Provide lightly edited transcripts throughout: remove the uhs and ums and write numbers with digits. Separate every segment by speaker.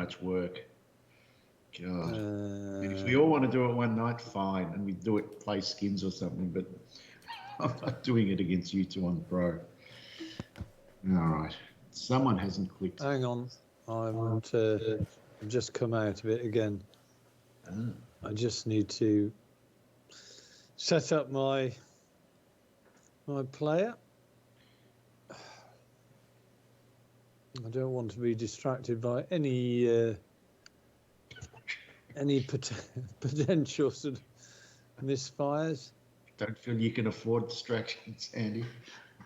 Speaker 1: much work. God. And if we all want to do it one night, fine, and we do it, play skins or something, but I'm not doing it against you two on Pro. All right. Someone hasn't clicked.
Speaker 2: Hang on. I've just come out of it again. I just need to set up my player. I don't want to be distracted by any potential sort of misfires.
Speaker 1: Don't feel you can afford distractions, Andy.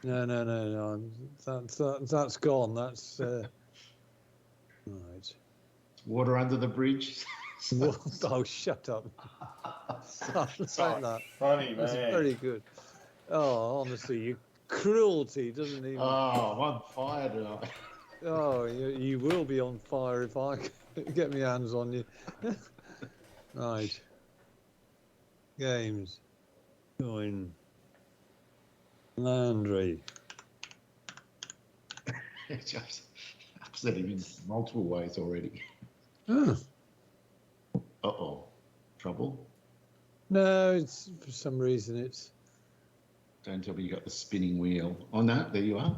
Speaker 2: No. That's gone. That's right.
Speaker 1: Water under the bridge.
Speaker 2: Oh, shut up!
Speaker 3: Sorry,
Speaker 2: that.
Speaker 3: Funny,
Speaker 2: That's
Speaker 3: man.
Speaker 2: very good. Oh, honestly, your cruelty doesn't even.
Speaker 1: Oh, I'm on fire tonight.
Speaker 2: Oh, you will be on fire if I get my hands on you. Right. Games. Join. Landry.
Speaker 1: Just upset him in multiple ways already.
Speaker 2: Oh.
Speaker 1: Uh-oh. Trouble?
Speaker 2: No, it's for some reason it's.
Speaker 1: Don't tell me you got the spinning wheel. Oh, no, there you are.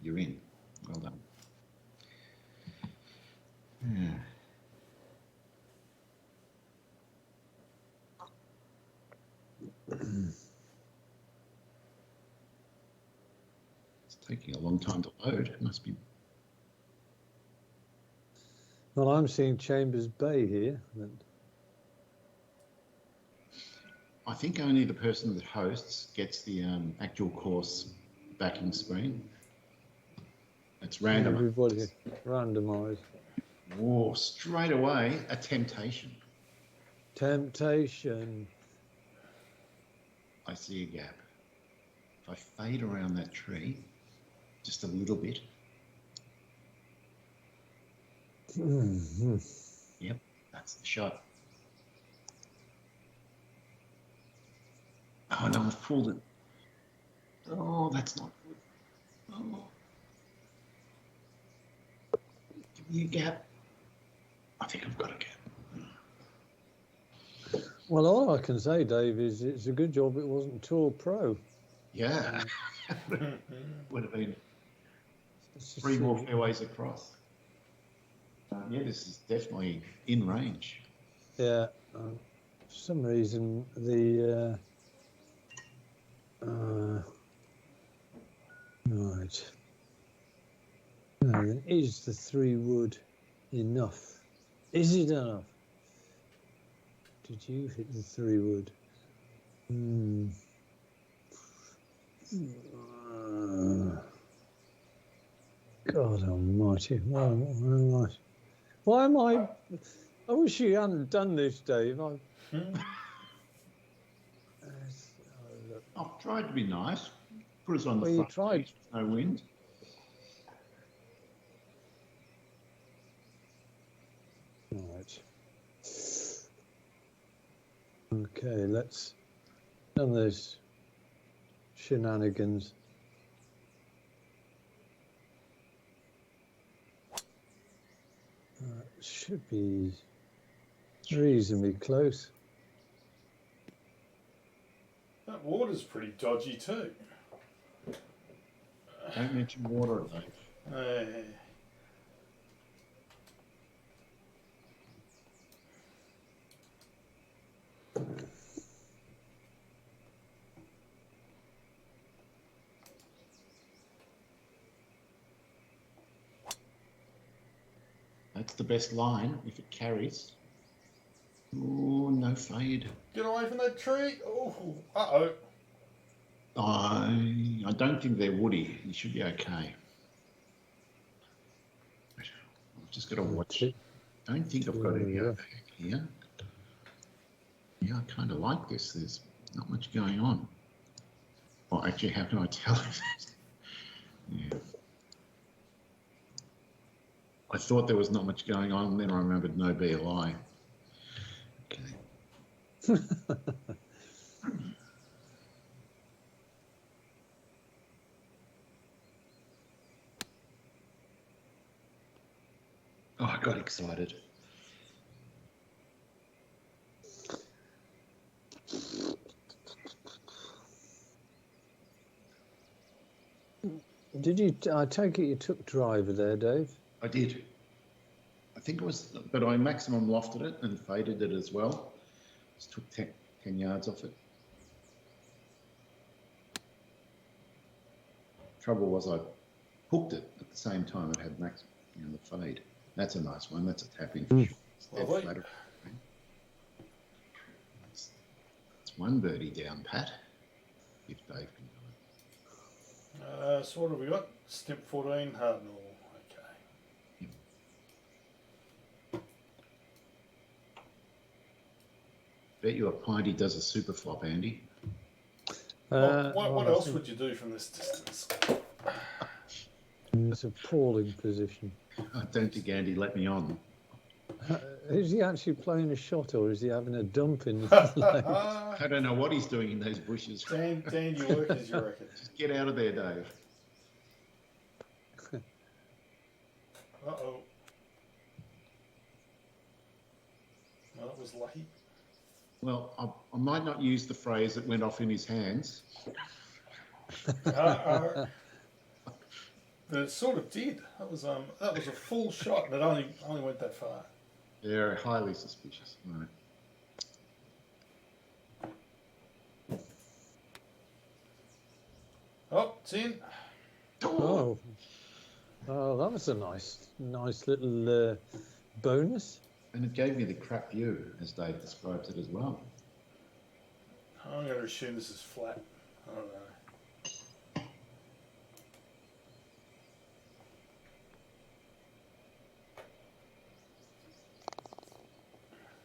Speaker 1: You're in. Well done. Yeah. It's taking a long time to load. It must be.
Speaker 2: Well, I'm seeing Chambers Bay here. But...
Speaker 1: I think only the person that hosts gets the actual course backing screen. It's random.
Speaker 2: Everybody randomised.
Speaker 1: Whoa, straight away, a temptation.
Speaker 2: Temptation.
Speaker 1: I see a gap. If I fade around that tree just a little bit.
Speaker 2: Mm-hmm.
Speaker 1: Yep, that's the shot. Oh no, I've pulled it. Oh, that's not good. Oh. Give me a gap. I think I've got a gap.
Speaker 2: Well, all I can say, Dave, is it's a good job it wasn't Tour Pro.
Speaker 1: Yeah. Would have been 3 more fairways across. Yeah, this is definitely in range.
Speaker 2: Yeah. For some reason, the... right. No, then is the 3 wood enough? Is it enough? Did you hit the 3 wood? God almighty. Why am I... I wish you hadn't done this, Dave.
Speaker 1: I've tried to be nice. Put us on the front.
Speaker 2: You tried.
Speaker 1: No wind.
Speaker 2: Right. Okay, let's done those shenanigans. Should be reasonably close.
Speaker 3: That water's pretty dodgy too.
Speaker 1: Don't mention water, Dave.
Speaker 3: Hey.
Speaker 1: That's the best line if it carries. Oh, no fade.
Speaker 3: Get away from that tree. Oh, uh-oh.
Speaker 1: I don't think they're woody. You should be okay. I've just got to watch. I don't think I've got any overhang here. Yeah, I kind of like this. There's not much going on. Well, actually, how can I tell you that? Yeah. I thought there was not much going on, and then I remembered no BLI. Okay. Oh, I got excited.
Speaker 2: Did you? I take it you took driver there, Dave.
Speaker 1: I did. I think it was, but I maximum lofted it and faded it as well. Just took 10 yards off it. Trouble was I hooked it at the same time it had max, the fade. That's a nice one. That's a tap in for sure. It's dead
Speaker 3: Lovely.
Speaker 1: flat. It's one birdie down, Pat. If Dave can do it.
Speaker 3: So what have we got? Step 14, hard normal. Okay.
Speaker 1: Bet you a pint he does a super flop, Andy.
Speaker 3: What else would you do from this distance?
Speaker 2: It's a appalling position.
Speaker 1: I don't think Andy let me on.
Speaker 2: Is he actually playing a shot or is he having a dump in the lane?
Speaker 1: I don't know what he's doing in those bushes.
Speaker 3: Dan, you work as you reckon.
Speaker 1: Just get out of there, Dave.
Speaker 3: Uh-oh. Well, that was lucky.
Speaker 1: Well, I might not use the phrase that went off in his hands.
Speaker 3: But it sort of did. That was a full shot, and it only went that far.
Speaker 1: They're highly suspicious. Right.
Speaker 3: Oh, it's in.
Speaker 2: Oh, that was a nice little bonus.
Speaker 1: And it gave me the crap view, as Dave describes it as well.
Speaker 3: I'm going to assume this is flat. I don't know.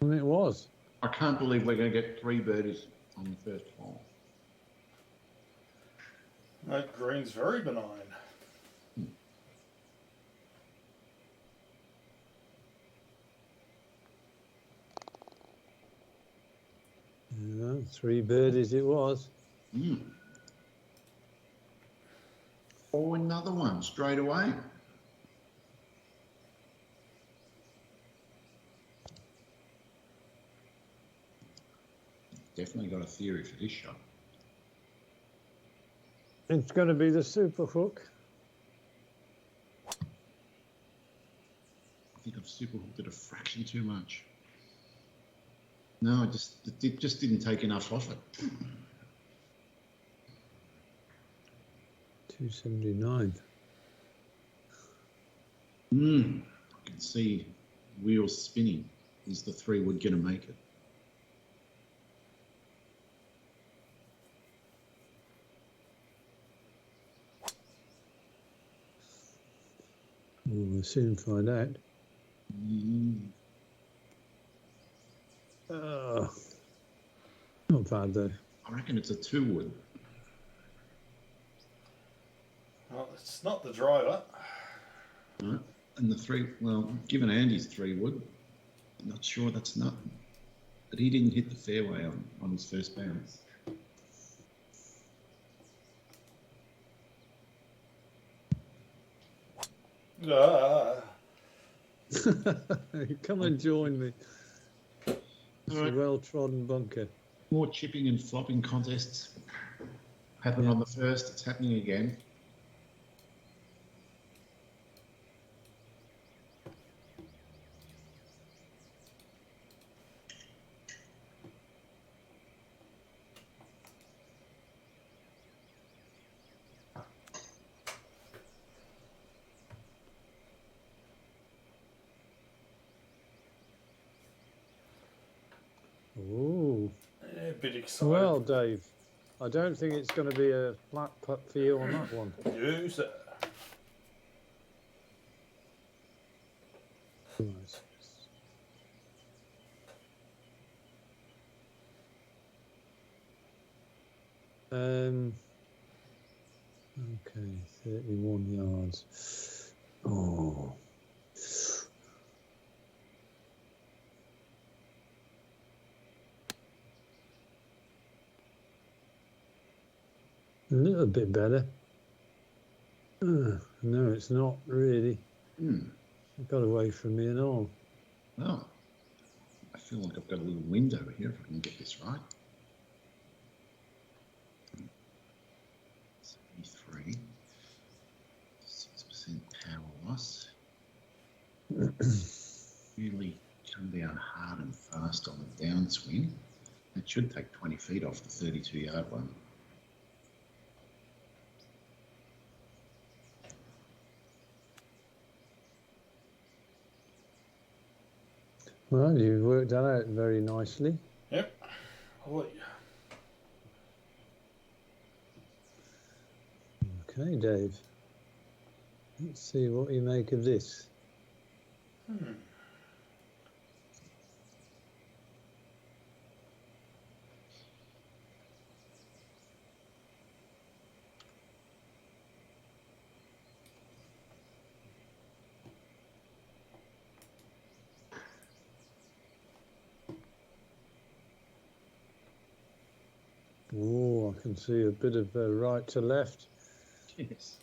Speaker 2: And it was.
Speaker 1: I can't believe we're going to get 3 birdies on the first hole.
Speaker 3: That green's very benign.
Speaker 2: Yeah, 3 birdies it was.
Speaker 1: Oh, another one straight away. Definitely got a theory for this shot.
Speaker 2: It's going to be the super hook.
Speaker 1: I think I've super hooked it a fraction too much. No, it just didn't take enough off it.
Speaker 2: 279.
Speaker 1: I can see wheels spinning. Is the 3 wood going to make it?
Speaker 2: We'll soon find out. Not bad though.
Speaker 1: I reckon it's a 2 wood.
Speaker 3: Well, it's not the driver.
Speaker 1: Right? And the 3, well, given Andy's 3 wood, I'm not sure that's not. But he didn't hit the fairway on his first bounce.
Speaker 2: Come and join me. It's
Speaker 1: All right.
Speaker 2: a well-trodden bunker.
Speaker 1: More chipping and flopping contests happened on the first. It's happening again.
Speaker 2: Ooh.
Speaker 3: Yeah, a bit excited.
Speaker 2: Well, Dave, I don't think it's going to be a flat putt for you on that one.
Speaker 3: Use it.
Speaker 2: Nice. Okay, 31 yards. Oh. A little bit better. No, it's not really. It got away from me and all.
Speaker 1: Oh, I feel like I've got a little window here if I can get this right. 73, 6% power loss. Really come down hard and fast on the downswing. It should take 20 feet off the 32-yard one.
Speaker 2: Well, you've worked that out very nicely.
Speaker 3: Yep. I'll let you.
Speaker 2: Okay, Dave. Let's see what you make of this. Oh, I can see a bit of right to left.
Speaker 1: Yes.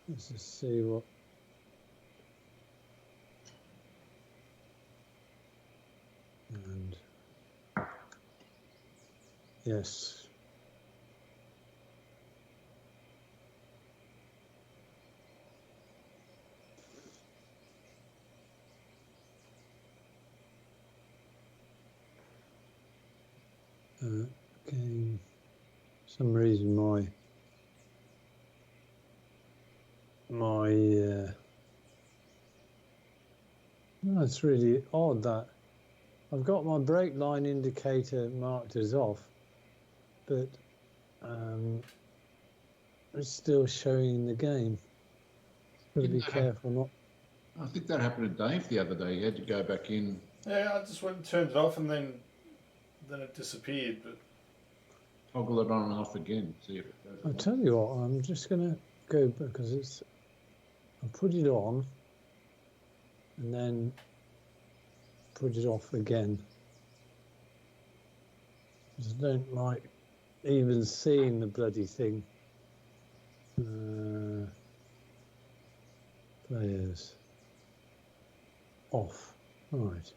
Speaker 2: Let's just see what. And yes. Okay. For some reason it's really odd that I've got my brake line indicator marked as off, but it's still showing the game. Got to be careful not.
Speaker 1: I think that happened to Dave the other day. He had to go back in.
Speaker 3: Yeah, I just went and turned it off, and then it disappeared. But
Speaker 1: Toggle it on and off again. See if it goes.
Speaker 2: I'll tell you what. I'm just gonna go because it's. I'll put it on, and then put it off again. Because I don't like even seeing the bloody thing. Players off. Right.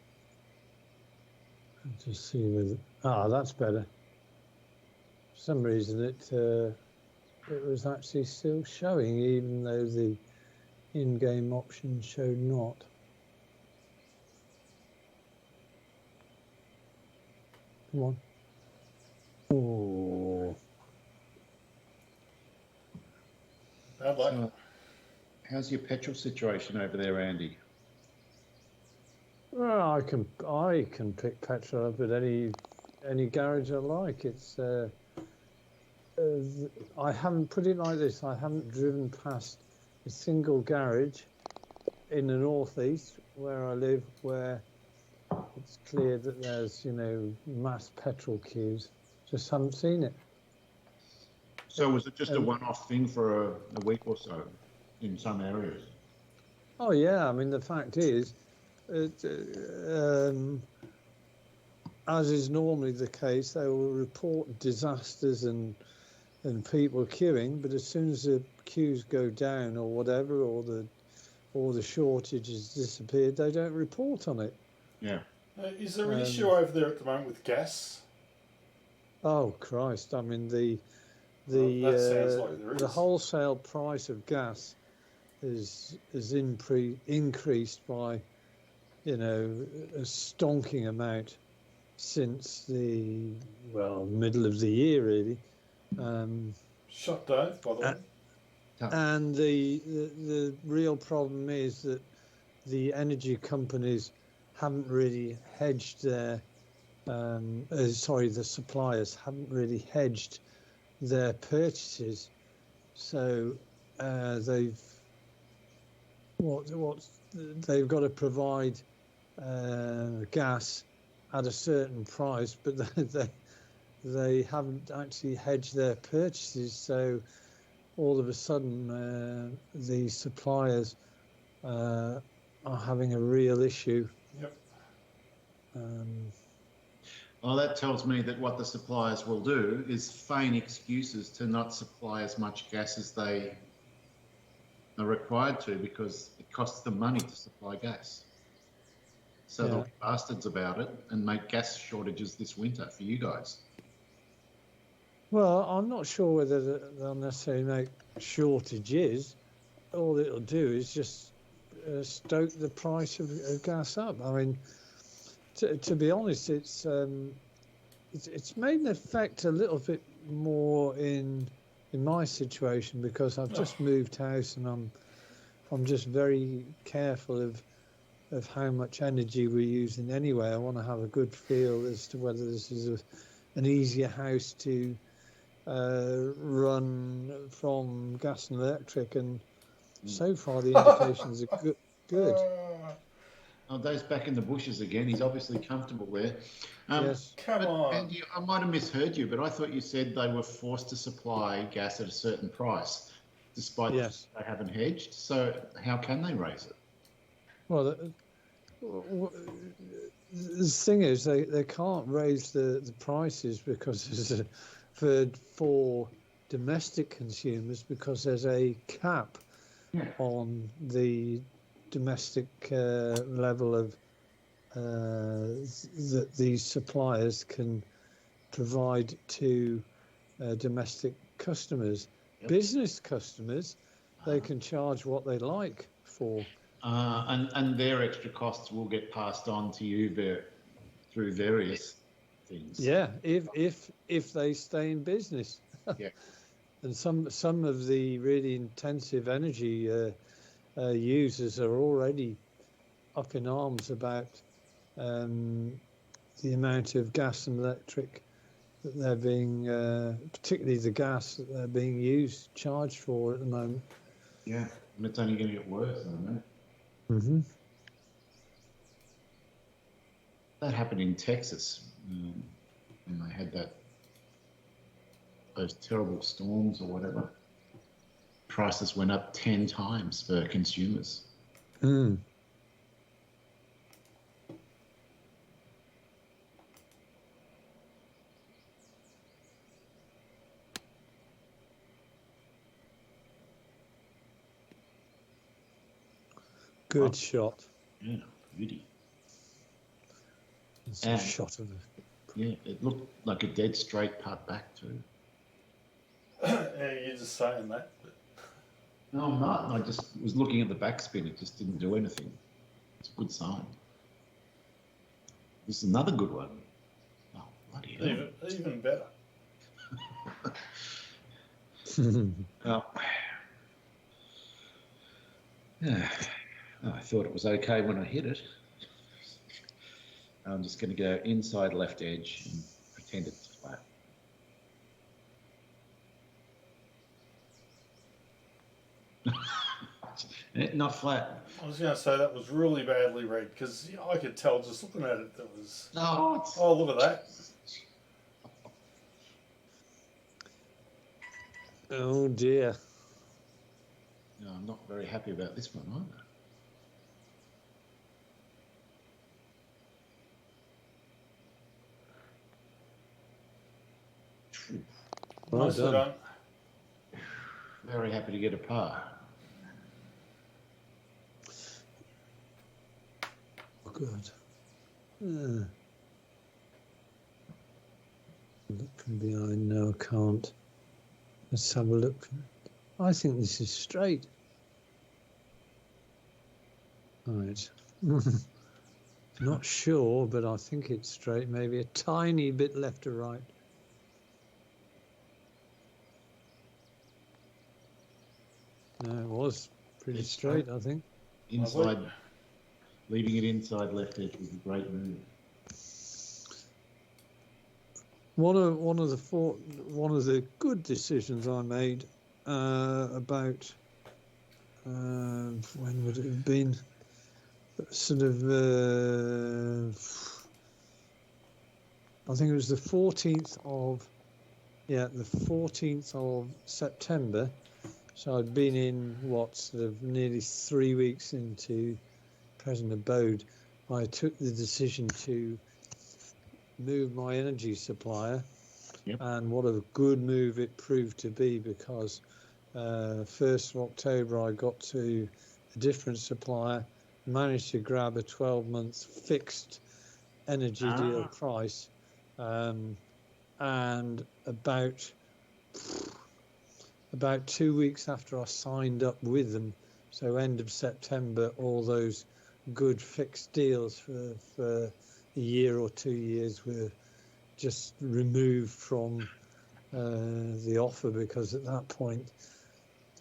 Speaker 2: I'll just see whether. That's better. For some reason it was actually still showing, even though the in-game option showed not. Come on. Oh.
Speaker 3: bad luck.
Speaker 1: So, how's your petrol situation over there, Andy?
Speaker 2: Well, I can pick petrol up at any garage I like. It's I haven't put it like this. I haven't driven past a single garage in the northeast where I live where it's clear that there's mass petrol queues. Just haven't seen it.
Speaker 1: So was it just a one-off thing for a week or so in some areas?
Speaker 2: Oh yeah, I mean the fact is, as is normally the case, they will report disasters and people queuing, but as soon as the queues go down or whatever, or the shortage has disappeared, they don't report on it.
Speaker 1: Yeah.
Speaker 3: Is there an issue over there at the moment with gas?
Speaker 2: Oh Christ! I mean
Speaker 3: that sounds like there is.
Speaker 2: the wholesale price of gas is increased by a stonking amount since the middle of the year really.
Speaker 3: Shut down, by the way.
Speaker 2: And the real problem is that the energy companies haven't really hedged their the suppliers haven't really hedged their purchases, so they've got to provide gas at a certain price, but they haven't actually hedged their purchases, so all of a sudden the suppliers are having a real issue.
Speaker 3: Yep.
Speaker 1: Well, that tells me that what the suppliers will do is feign excuses to not supply as much gas as they are required to, because costs them money to supply gas. So they'll be bastards about it and make gas shortages this winter for you guys.
Speaker 2: Well, I'm not sure whether they'll necessarily make shortages. All it'll do is just stoke the price of gas up. I mean, to be honest, it's made an effect a little bit more in my situation because I've just moved house and I'm just very careful of how much energy we're using anyway. I want to have a good feel as to whether this is an easier house to run from gas and electric, and so far the indications are good.
Speaker 1: Oh, Dave's back in the bushes again. He's obviously comfortable there.
Speaker 2: Yes.
Speaker 3: Come on.
Speaker 1: Andy, I might have misheard you, but I thought you said they were forced to supply gas at a certain price, despite the fact they haven't hedged. So how can they raise it?
Speaker 2: Well, the thing is, they can't raise the prices because for domestic consumers, because there's a cap on the domestic level of that these suppliers can provide to domestic customers. Business customers, they can charge what they like for.
Speaker 1: And their extra costs will get passed on to you through various things.
Speaker 2: Yeah, if they stay in business.
Speaker 1: Yeah.
Speaker 2: And some of the really intensive energy users are already up in arms about the amount of gas and electric that they're being, particularly the gas that they're being charged for at the moment.
Speaker 1: Yeah, and it's only going to get worse, isn't it?
Speaker 2: Mm-hmm.
Speaker 1: That happened in Texas when they had those terrible storms or whatever. Prices went up 10 times for consumers.
Speaker 2: Mm. Good shot.
Speaker 1: Yeah, beauty.
Speaker 2: It's a shot of it.
Speaker 1: Yeah, it looked like a dead straight putt back too.
Speaker 3: Yeah, you're just saying that.
Speaker 1: No, I'm not. I just was looking at the backspin. It just didn't do anything. It's a good sign. This is another good one. Oh, bloody hell.
Speaker 3: Even better.
Speaker 1: Well, yeah. I thought it was okay when I hit it. I'm just going to go inside left edge and pretend it's flat. Not flat.
Speaker 3: I was going to say that was really badly read because I could tell just looking at it that was. Oh, look at that.
Speaker 2: Oh dear.
Speaker 1: No, I'm not very happy about this one either.
Speaker 2: Well done.
Speaker 1: Very happy to get a par.
Speaker 2: Good. Look from behind. No, I can't. Let's have a look. I think this is straight. Right. Not sure, but I think it's straight. Maybe a tiny bit left or right. No, it was pretty straight, I think.
Speaker 1: Inside, leaving it inside left edge was a great move.
Speaker 2: One of the good decisions I made about when would it have been? Sort of, I think it was the 14th of September. So I'd been in sort of nearly 3 weeks into present abode. I took the decision to move my energy supplier, and what a good move it proved to be, because 1st of October I got to a different supplier, managed to grab a 12-month fixed energy deal price, and about 2 weeks after I signed up with them, so end of September, all those good fixed deals for a year or 2 years were just removed from the offer, because at that point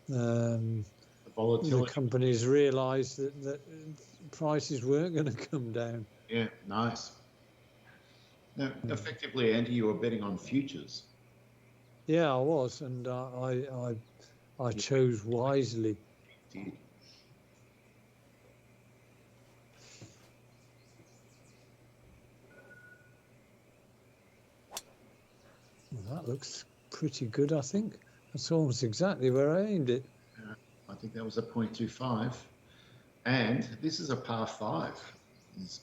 Speaker 2: the companies realised that prices weren't going to come down.
Speaker 1: Yeah, nice. Now, effectively, Andy, you were betting on futures.
Speaker 2: Yeah, I was, and I chose wisely.
Speaker 1: You did.
Speaker 2: Well, that looks pretty good, I think. That's almost exactly where I aimed it.
Speaker 1: I think that was a 0.25. And this is a par 5. There's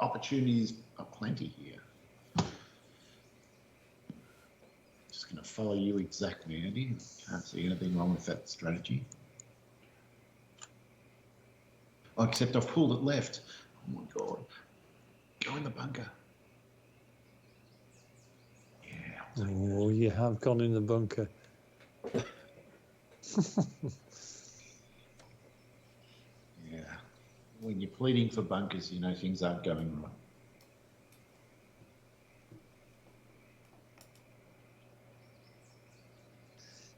Speaker 1: opportunities are plenty here. Just going to follow you exactly, Andy. Can't see anything wrong with that strategy. Oh, except I've pulled it left. Oh my God. Go in the bunker. Yeah.
Speaker 2: Oh, you have gone in the bunker.
Speaker 1: Yeah. When you're pleading for bunkers, you know things aren't going right.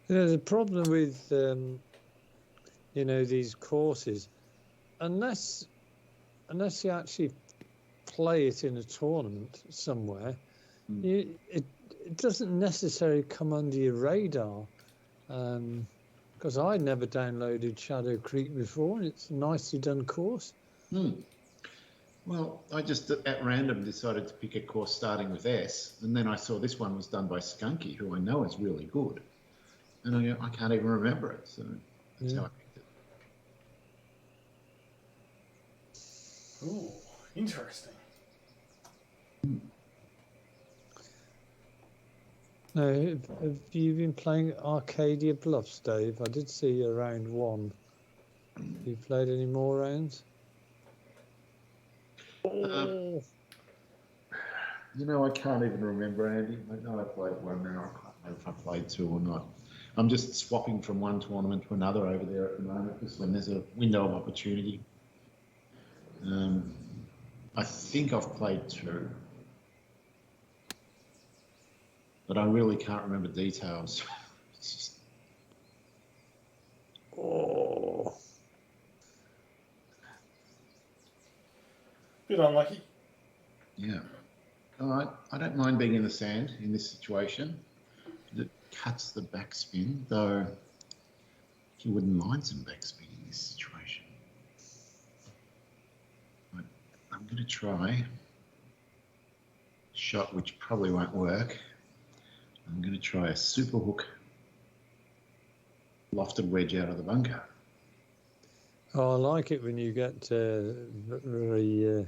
Speaker 2: You know, the problem with you know, these courses, unless you actually play it in a tournament somewhere, it doesn't necessarily come under your radar. Because I never downloaded ShadowCreek before, and it's a nicely done course.
Speaker 1: Well, I just at random decided to pick a course starting with S, and then I saw this one was done by Skunky, who I know is really good. And I can't even remember it, so that's how I picked it.
Speaker 3: Ooh, interesting.
Speaker 2: Now, have you been playing Arcadia Bluffs, Dave? I did see you around 1. Have you played any more rounds?
Speaker 1: You know, I can't even remember, Andy. I know I played one now. I can't remember if I played 2 or not. I'm just swapping from one tournament to another over there at the moment, because when there's a window of opportunity. I think I've played 2. But I really can't remember details. It's just...
Speaker 3: Bit unlucky.
Speaker 1: Yeah. All right. I don't mind being in the sand in this situation. It cuts the backspin, though you wouldn't mind some backspin in this situation. But I'm going to try a shot which probably won't work. I'm going to try a super hook lofted wedge out of the bunker.
Speaker 2: Oh, I like it when you get very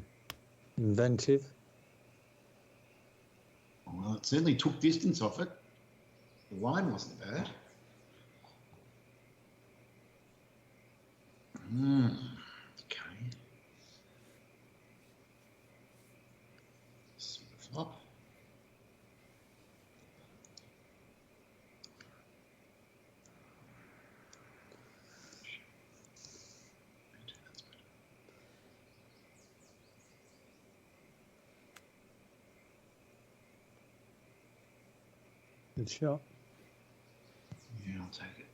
Speaker 2: inventive.
Speaker 1: Well, it certainly took distance off it. The line wasn't bad. Okay. Super flop.
Speaker 2: Good shot.
Speaker 1: Yeah, I'll take it.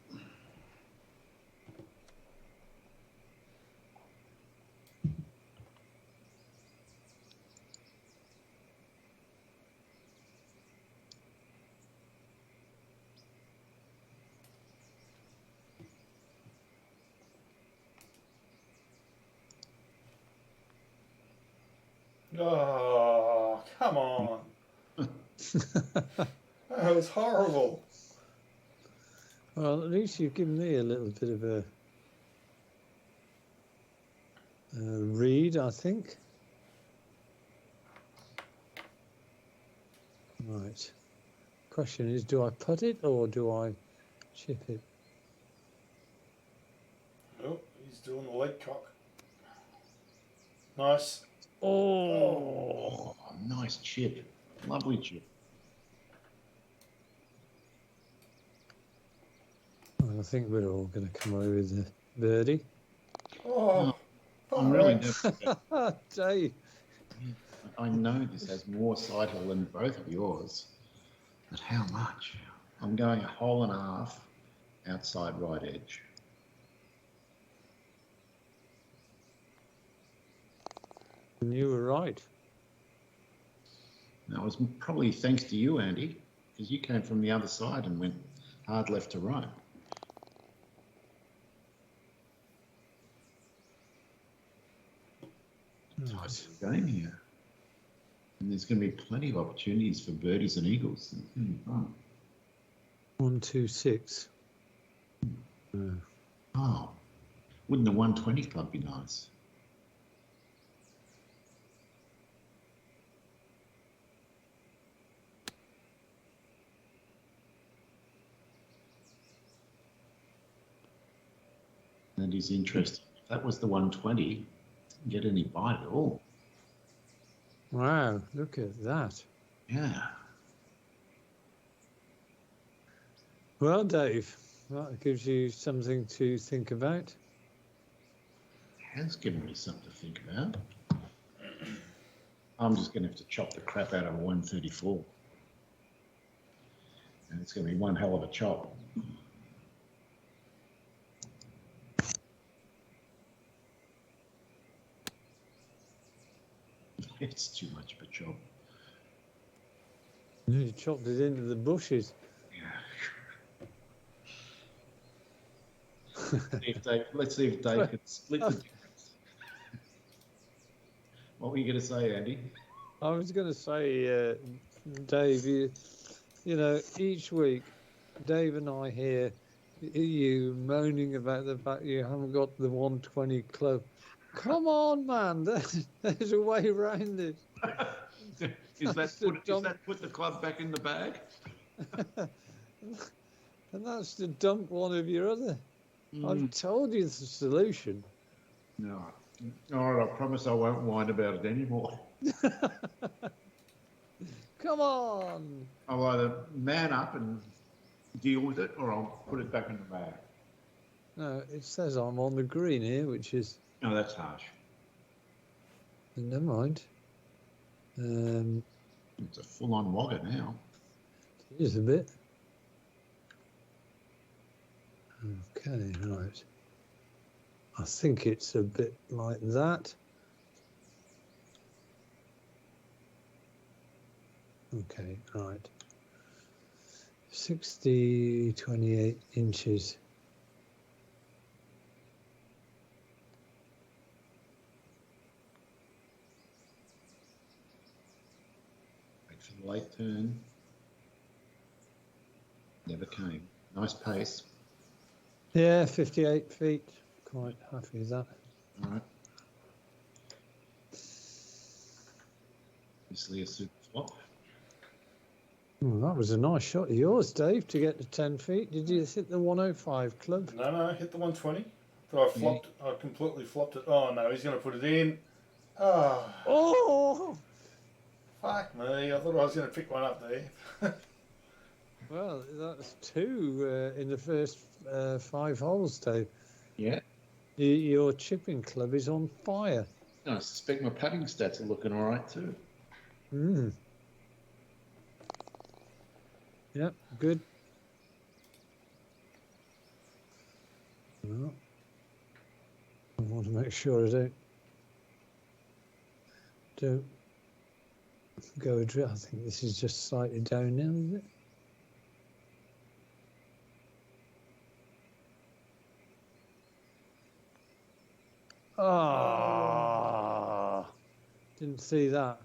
Speaker 3: Oh, come on. That was horrible.
Speaker 2: Well, at least you've given me a little bit of a read, I think. Right. Question is, do I putt it or do I chip it?
Speaker 3: doing the leg cock. Nice.
Speaker 2: Oh,
Speaker 1: Oh, nice chip. Lovely chip.
Speaker 2: I think we're all going to come away with the birdie.
Speaker 3: Oh,
Speaker 1: I'm really nervous.
Speaker 2: Dave.
Speaker 1: Yeah, I know this has more sightle than both of yours, but how much? I'm going a hole and a half outside right edge.
Speaker 2: And you were right.
Speaker 1: That was probably thanks to you, Andy, because you came from the other side and went hard left to right. Tight game here. And there's going to be plenty of opportunities for birdies and eagles. It's going to be fun.
Speaker 2: 1, 2, 6.
Speaker 1: Oh, wouldn't the 120 club be nice? That is interesting. If that was the 120, didn't get any bite at all.
Speaker 2: Wow, look at that.
Speaker 1: Yeah.
Speaker 2: Well, Dave, that gives you something to think about.
Speaker 1: Has given me something to think about. I'm just going to have to chop the crap out of a 134. And it's going to be one hell of a chop. It's too much of a chop.
Speaker 2: You chopped it into the bushes.
Speaker 1: Yeah. Let's see if Dave can split the difference. What were you going to say, Andy?
Speaker 2: I was going to say, Dave, you know, each week, Dave and I hear you moaning about the fact you haven't got the 120 club. Come on, man, there's a way around it.
Speaker 1: Is that put the club back in the bag?
Speaker 2: And that's to dump one of your other. I've told you the solution.
Speaker 1: No. All right, I promise I won't whine about it anymore.
Speaker 2: Come on.
Speaker 1: I'll either man up and deal with it, or I'll put it back in the bag.
Speaker 2: No, it says I'm on the green here, which is...
Speaker 1: No, that's harsh.
Speaker 2: Never mind.
Speaker 1: It's a full-on wogger now.
Speaker 2: It is a bit. Okay, right. I think it's a bit like that. Okay, right. 28 inches.
Speaker 1: Wait for the late turn. Never came. Nice pace.
Speaker 2: Yeah, 58 feet. Quite happy with that.
Speaker 1: All right. Obviously a super flop.
Speaker 2: Well, that was a nice shot of yours, Dave, to get to 10 feet. Did you hit the 105 club?
Speaker 3: No, I hit the 120. But I flopped. I completely flopped it. Oh no, he's going to put it in.
Speaker 2: Oh!
Speaker 3: Fuck me! I thought I was going to pick one up there.
Speaker 2: Well, that's 2 in the first 5 holes, Dave.
Speaker 1: Yeah.
Speaker 2: Your chipping club is on fire.
Speaker 1: I suspect my putting stats are looking all right too.
Speaker 2: Yep, good. Well, I want to make sure I don't go adrift. I think this is just slightly down now, is it? Ah, didn't see that.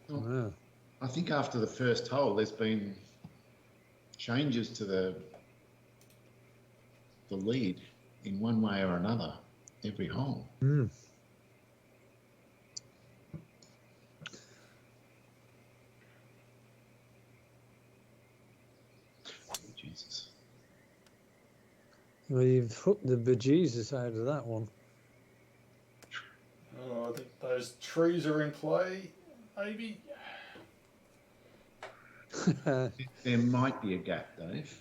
Speaker 1: Well, I think after the first hole, there's been changes to the lead in one way or another every hole.
Speaker 2: Well, you've hooked the bejesus out of that one.
Speaker 3: Oh, I think those trees are in play, maybe.
Speaker 1: There might be a gap, Dave.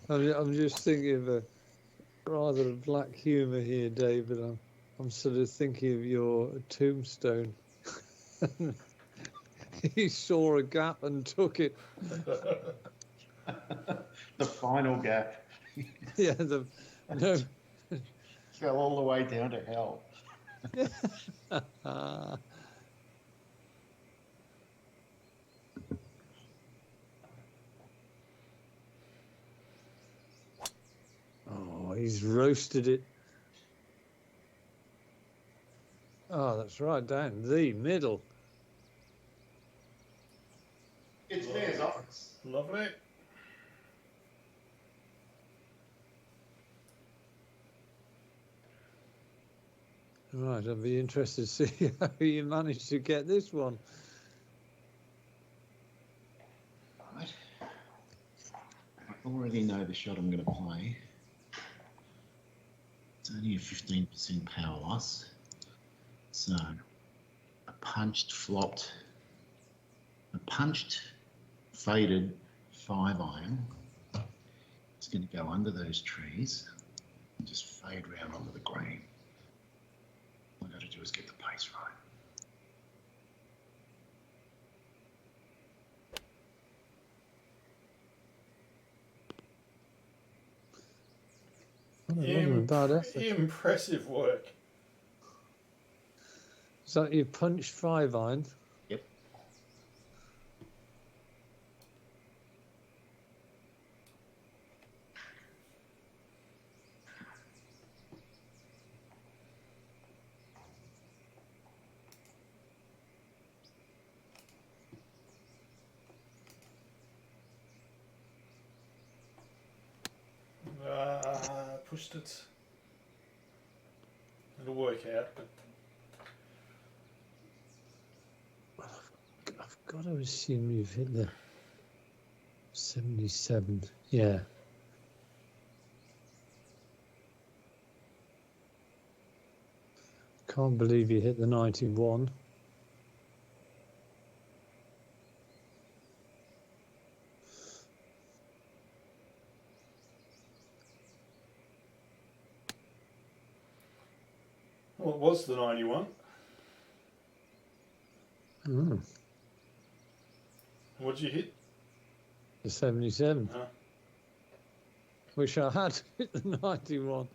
Speaker 2: I'm just thinking of a rather black humour here, Dave, but I'm sort of thinking of your tombstone. He saw a gap and took it.
Speaker 1: The final gap.
Speaker 2: Yeah, no.
Speaker 1: Fell all the way down to hell.
Speaker 2: Oh, he's roasted it. Oh, that's right, down the middle.
Speaker 1: It's Mayor's office.
Speaker 3: Lovely.
Speaker 2: Right, I'll be interested to see how you managed to get this one.
Speaker 1: Right. I already know the shot I'm going to play. It's only a 15% power loss. So, a punched, flopped, a punched, faded 5-iron. It's going to go under those trees and just fade round onto the green. All I've got to do is get the pace right.
Speaker 3: Impressive work.
Speaker 2: So you punched 5-iron?
Speaker 1: Yep.
Speaker 3: Pushed it. It'll work out, but
Speaker 2: I've got to assume you've hit the 77. Yeah. Can't believe you hit the 91.
Speaker 3: well, it was the 91.
Speaker 2: Mm,
Speaker 3: What'd you hit?
Speaker 2: the 77.
Speaker 3: Huh?
Speaker 2: Wish I had hit the 91.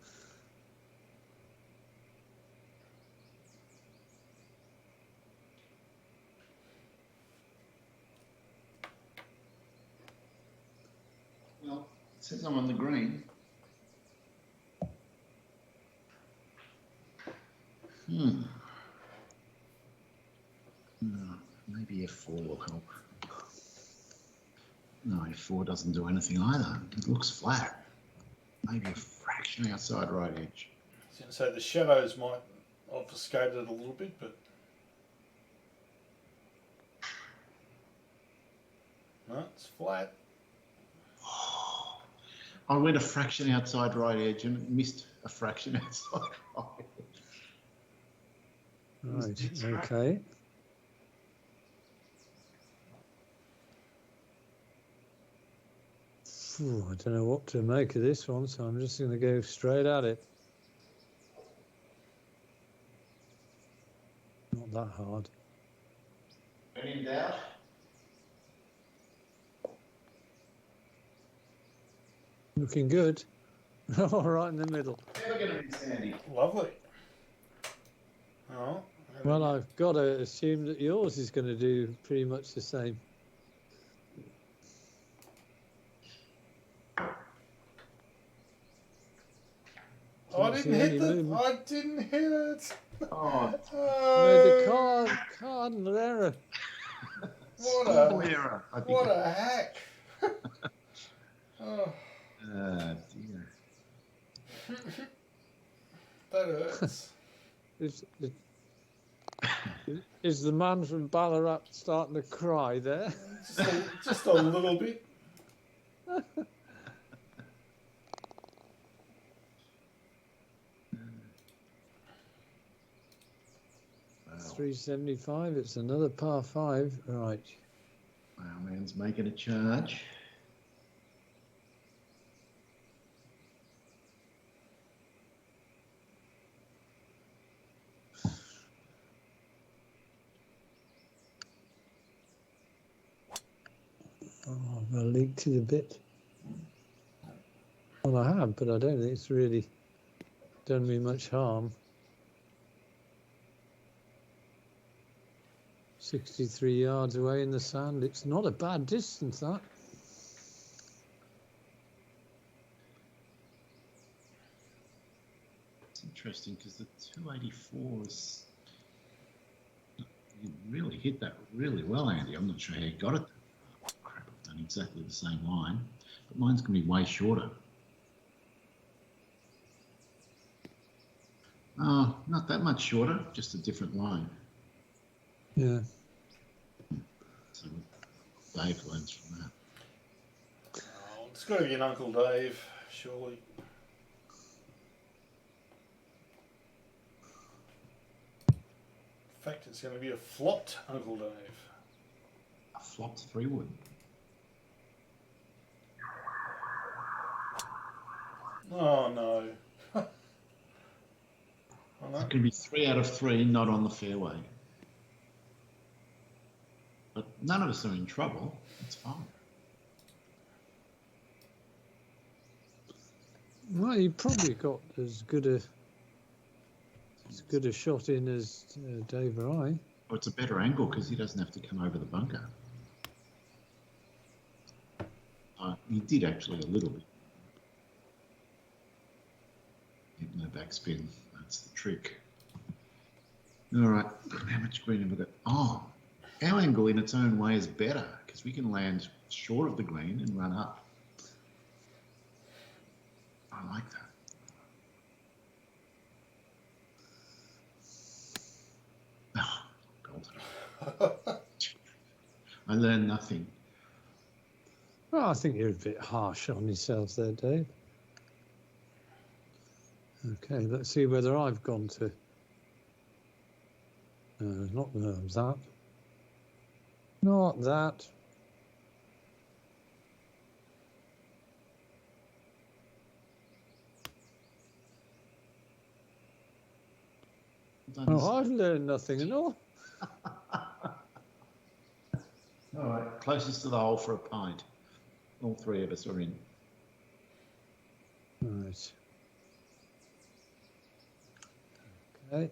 Speaker 1: Well, it says I'm on the green. No, maybe F4 will help. No, F4 doesn't do anything either. It looks flat. Maybe a fraction outside right edge.
Speaker 3: I was going to say the shadows might obfuscate it a little bit, but no, it's flat.
Speaker 1: I went a fraction outside right edge and missed a fraction outside right edge.
Speaker 2: Right, okay. Ooh, I don't know what to make of this one, so I'm just going to go straight at it. Not that hard.
Speaker 1: When in doubt?
Speaker 2: Looking good. All right in the middle.
Speaker 1: Never going to be Sandy.
Speaker 3: Lovely. Oh.
Speaker 2: Well, I've got to assume that yours is going to do pretty much the same.
Speaker 3: I didn't hit it.
Speaker 1: Oh,
Speaker 2: Made the cardinal error.
Speaker 3: What
Speaker 1: error.
Speaker 3: a hack. Oh.
Speaker 1: Dear.
Speaker 3: That hurts.
Speaker 2: Is the man from Ballarat starting to cry there?
Speaker 3: Just a little bit.
Speaker 1: Wow.
Speaker 2: 375. It's another par 5. Right.
Speaker 1: Wow, man's making a charge.
Speaker 2: Oh, I leaked it a bit. Well, I have, but I don't think it's really done me much harm. 63 yards away in the sand. It's not a bad distance, that.
Speaker 1: It's interesting because the 284 is... You really hit that really well, Andy. I'm not sure how you got it. Oh, crap, I've done exactly the same line, but mine's going to be way shorter. Oh, not that much shorter, just a different line.
Speaker 2: Yeah.
Speaker 1: So Dave learns from that.
Speaker 3: Oh, it's got to be an Uncle Dave, surely. In fact, it's going to be a flopped Uncle Dave.
Speaker 1: A flopped 3-wood.
Speaker 3: Oh no. Oh, no.
Speaker 1: It could be 3 out of 3 not on the fairway. But none of us are in trouble. It's fine.
Speaker 2: Well, you probably got as good a shot in as Dave or I.
Speaker 1: Well, it's a better angle because he doesn't have to come over the bunker. He did actually a little bit. No backspin. That's the trick. All right. How much green have we got? Oh, our angle in its own way is better because we can land short of the green and run up. I like that. Oh, God. I learned nothing.
Speaker 2: Well, I think you're a bit harsh on yourself there, Dave. Okay, let's see whether I've gone to... not that. Not that. Oh, I've learned nothing at all.
Speaker 1: All right, closest to the hole for a pint. All 3 of us are in.
Speaker 2: Right. Okay.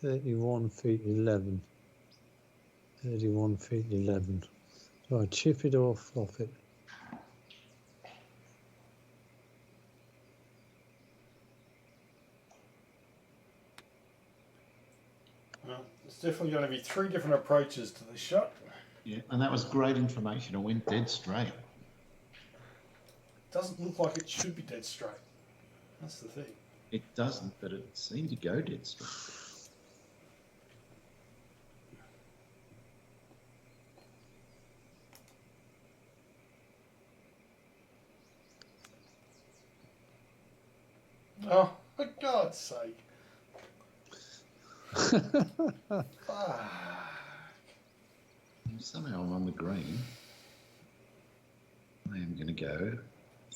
Speaker 2: 31 feet 11. 31 feet 11. Do I chip it or flop it?
Speaker 3: Well, there's definitely going to be 3 different approaches to this shot.
Speaker 1: Yeah, and that was great information. I went dead straight.
Speaker 3: Doesn't look like it should be dead straight. That's the thing.
Speaker 1: It doesn't, but it seemed to go dead straight.
Speaker 3: Oh, for God's sake.
Speaker 1: Somehow I'm on the green. I am going to go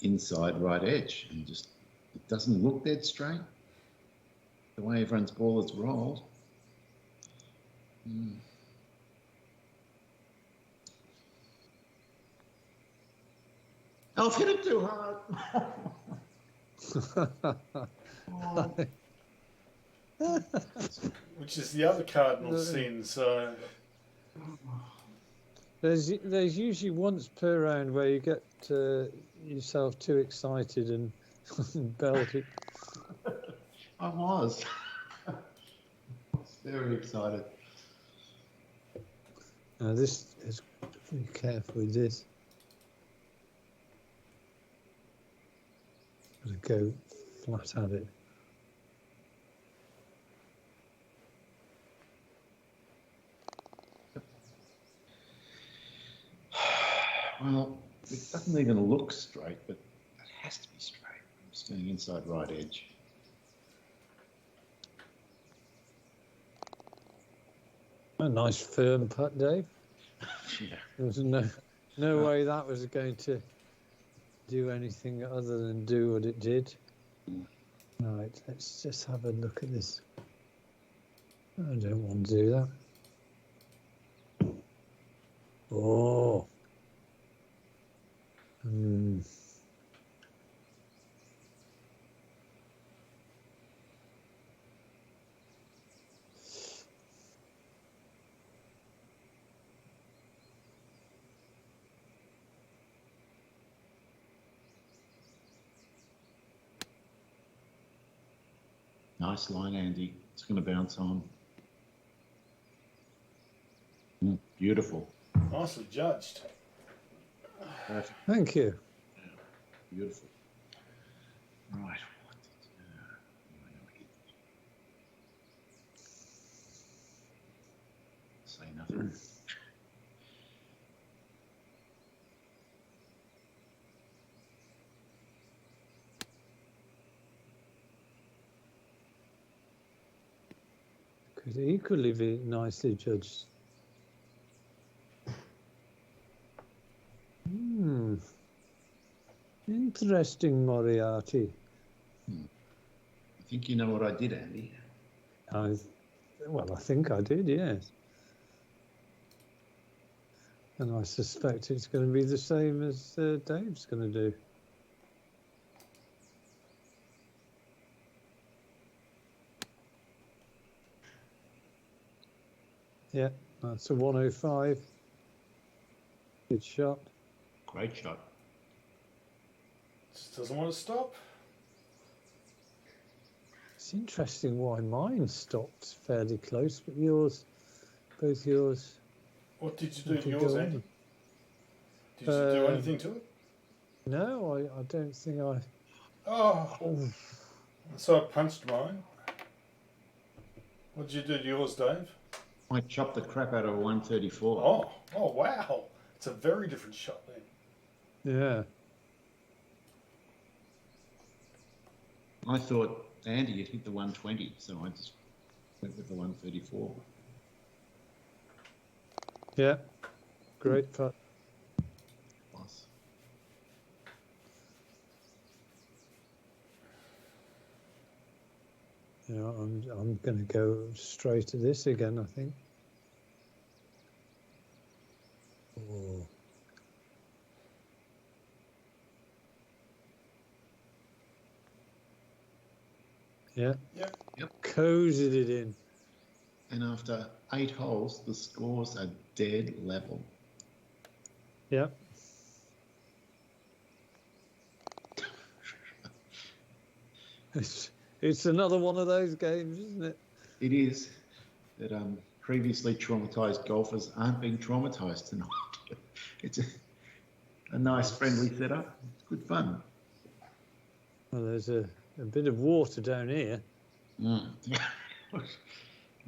Speaker 1: inside right edge and just, it doesn't look dead straight. The way everyone's ball is rolled. Oh, I've hit it too hard.
Speaker 3: Which is the other cardinal sin, so...
Speaker 2: There's usually once per round where you get yourself too excited and belt it.
Speaker 1: I was. I was very excited.
Speaker 2: Now this is, be careful with this. Gotta go flat at it.
Speaker 1: doesn't even look straight, but it has to be straight. I'm just going inside right edge.
Speaker 2: A nice firm putt, Dave.
Speaker 1: Yeah.
Speaker 2: There was no way that was going to do anything other than do what it did. Right, let's just have a look at this. I don't want to do that. Oh.
Speaker 1: Nice line, Andy. It's going to bounce on. Beautiful.
Speaker 3: Nicely judged.
Speaker 1: Perfect.
Speaker 2: Thank you.
Speaker 1: Yeah, beautiful. Right. Say nothing.
Speaker 2: Could equally be nicely judged. Interesting, Moriarty.
Speaker 1: I think you know what I did, Andy.
Speaker 2: Well, I think I did, yes. And I suspect it's going to be the same as Dave's going to do. Yeah, that's a 105. Good shot.
Speaker 1: Great shot.
Speaker 3: Just doesn't want to stop.
Speaker 2: It's interesting why mine stopped fairly close, but yours, both yours.
Speaker 3: What did you do to yours, Andy? Did you do anything to it?
Speaker 2: No, I don't think I...
Speaker 3: Oh. So I punched mine. What did you do to yours, Dave?
Speaker 1: I chopped the crap out of a 134.
Speaker 3: Oh, wow. It's a very different shot then.
Speaker 2: Yeah.
Speaker 1: I thought Andy had hit the 120, so I just went with the 134.
Speaker 2: Yeah. Great putt.
Speaker 1: Plus.
Speaker 2: Yeah, I'm going to go straight to this again, I think. Oh. Yeah.
Speaker 3: Yep.
Speaker 2: Cozied it in.
Speaker 1: And after 8 holes, the scores are dead level.
Speaker 2: Yep. It's another one of those games, isn't it?
Speaker 1: It is that previously traumatized golfers aren't being traumatized tonight. It's a nice, friendly setup. It's good fun.
Speaker 2: Well, there's a bit of water down here.
Speaker 1: Well,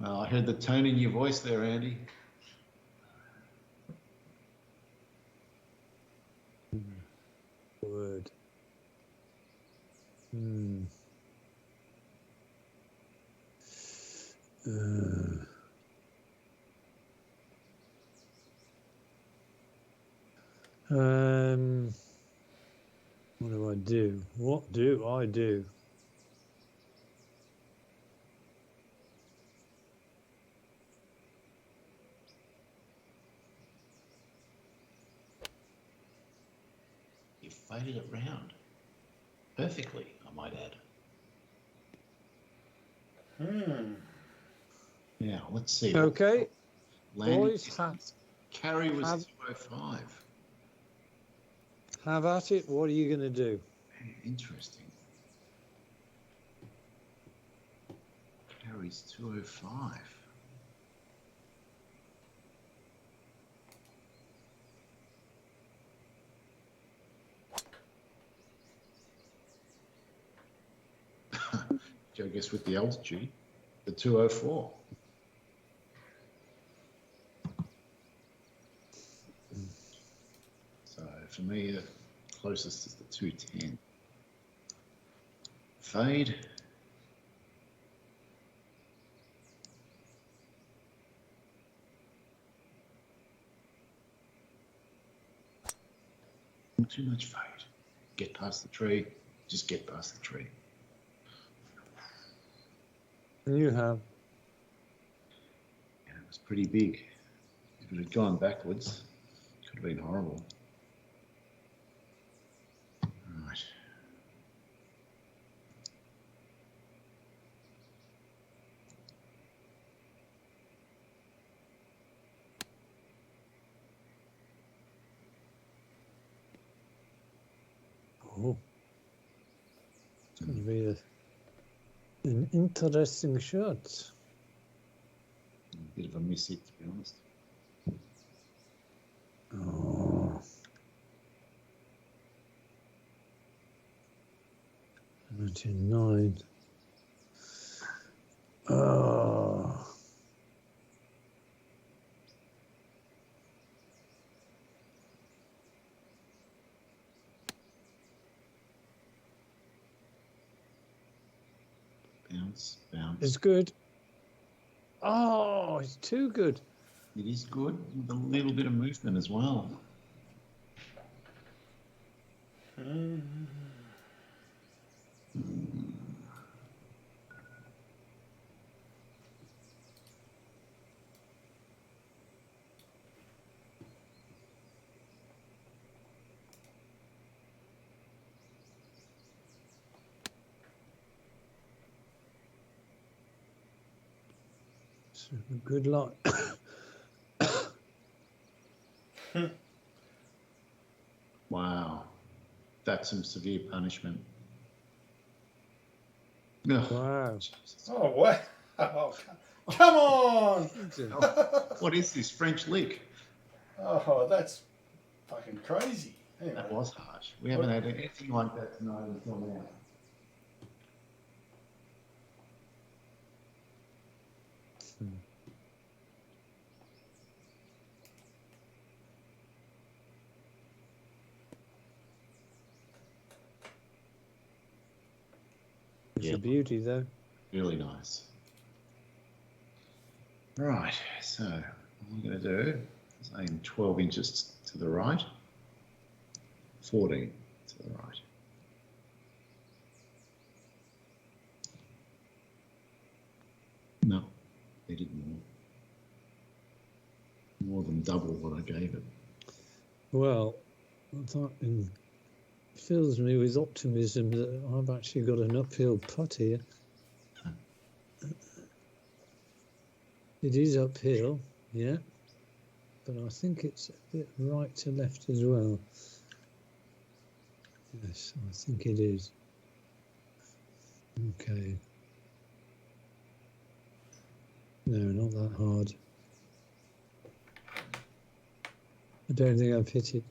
Speaker 1: I heard the tone in your voice there, Andy.
Speaker 2: Word. What do I do? What do I do?
Speaker 1: You faded it round perfectly, I might add. Yeah, let's see.
Speaker 2: Okay.
Speaker 1: Boys,
Speaker 2: Boys,
Speaker 1: carry was 205.
Speaker 2: Have at it. What are you going to do?
Speaker 1: Interesting. Carry's 205. I guess with the altitude, the 204. So for me, closest is the 210. Fade. Not too much fade. Get past the tree. Just get past the tree.
Speaker 2: You have.
Speaker 1: Yeah, it was pretty big. If it had gone backwards, it could have been horrible. Right.
Speaker 2: Oh. It's going to be an interesting shot.
Speaker 1: A bit of a miss hit, to be honest.
Speaker 2: Oh. 99. Oh.
Speaker 1: Bounce, bounce.
Speaker 2: It's good. Oh, it's too good.
Speaker 1: It is good with a little bit of movement as well.
Speaker 2: It's a good lot.
Speaker 1: Wow. That's some severe punishment. Ugh.
Speaker 2: Wow.
Speaker 1: Jesus.
Speaker 3: Oh, what? Oh, come on!
Speaker 1: What is this French lick?
Speaker 3: Oh, that's fucking crazy. Anyway.
Speaker 1: That was harsh. We haven't had anything like that tonight until now.
Speaker 2: It's a beauty, though.
Speaker 1: Really nice. Right, so what I'm going to do is aim 12 inches to the right, 14 to the right. No, they did more. More than double what I gave it.
Speaker 2: Well, that fills me with optimism that I've actually got an uphill putt here. It is uphill, yeah, but I think it's a bit right to left as well. Yes, I think it is. Okay. No, not that hard. I don't think I've hit it.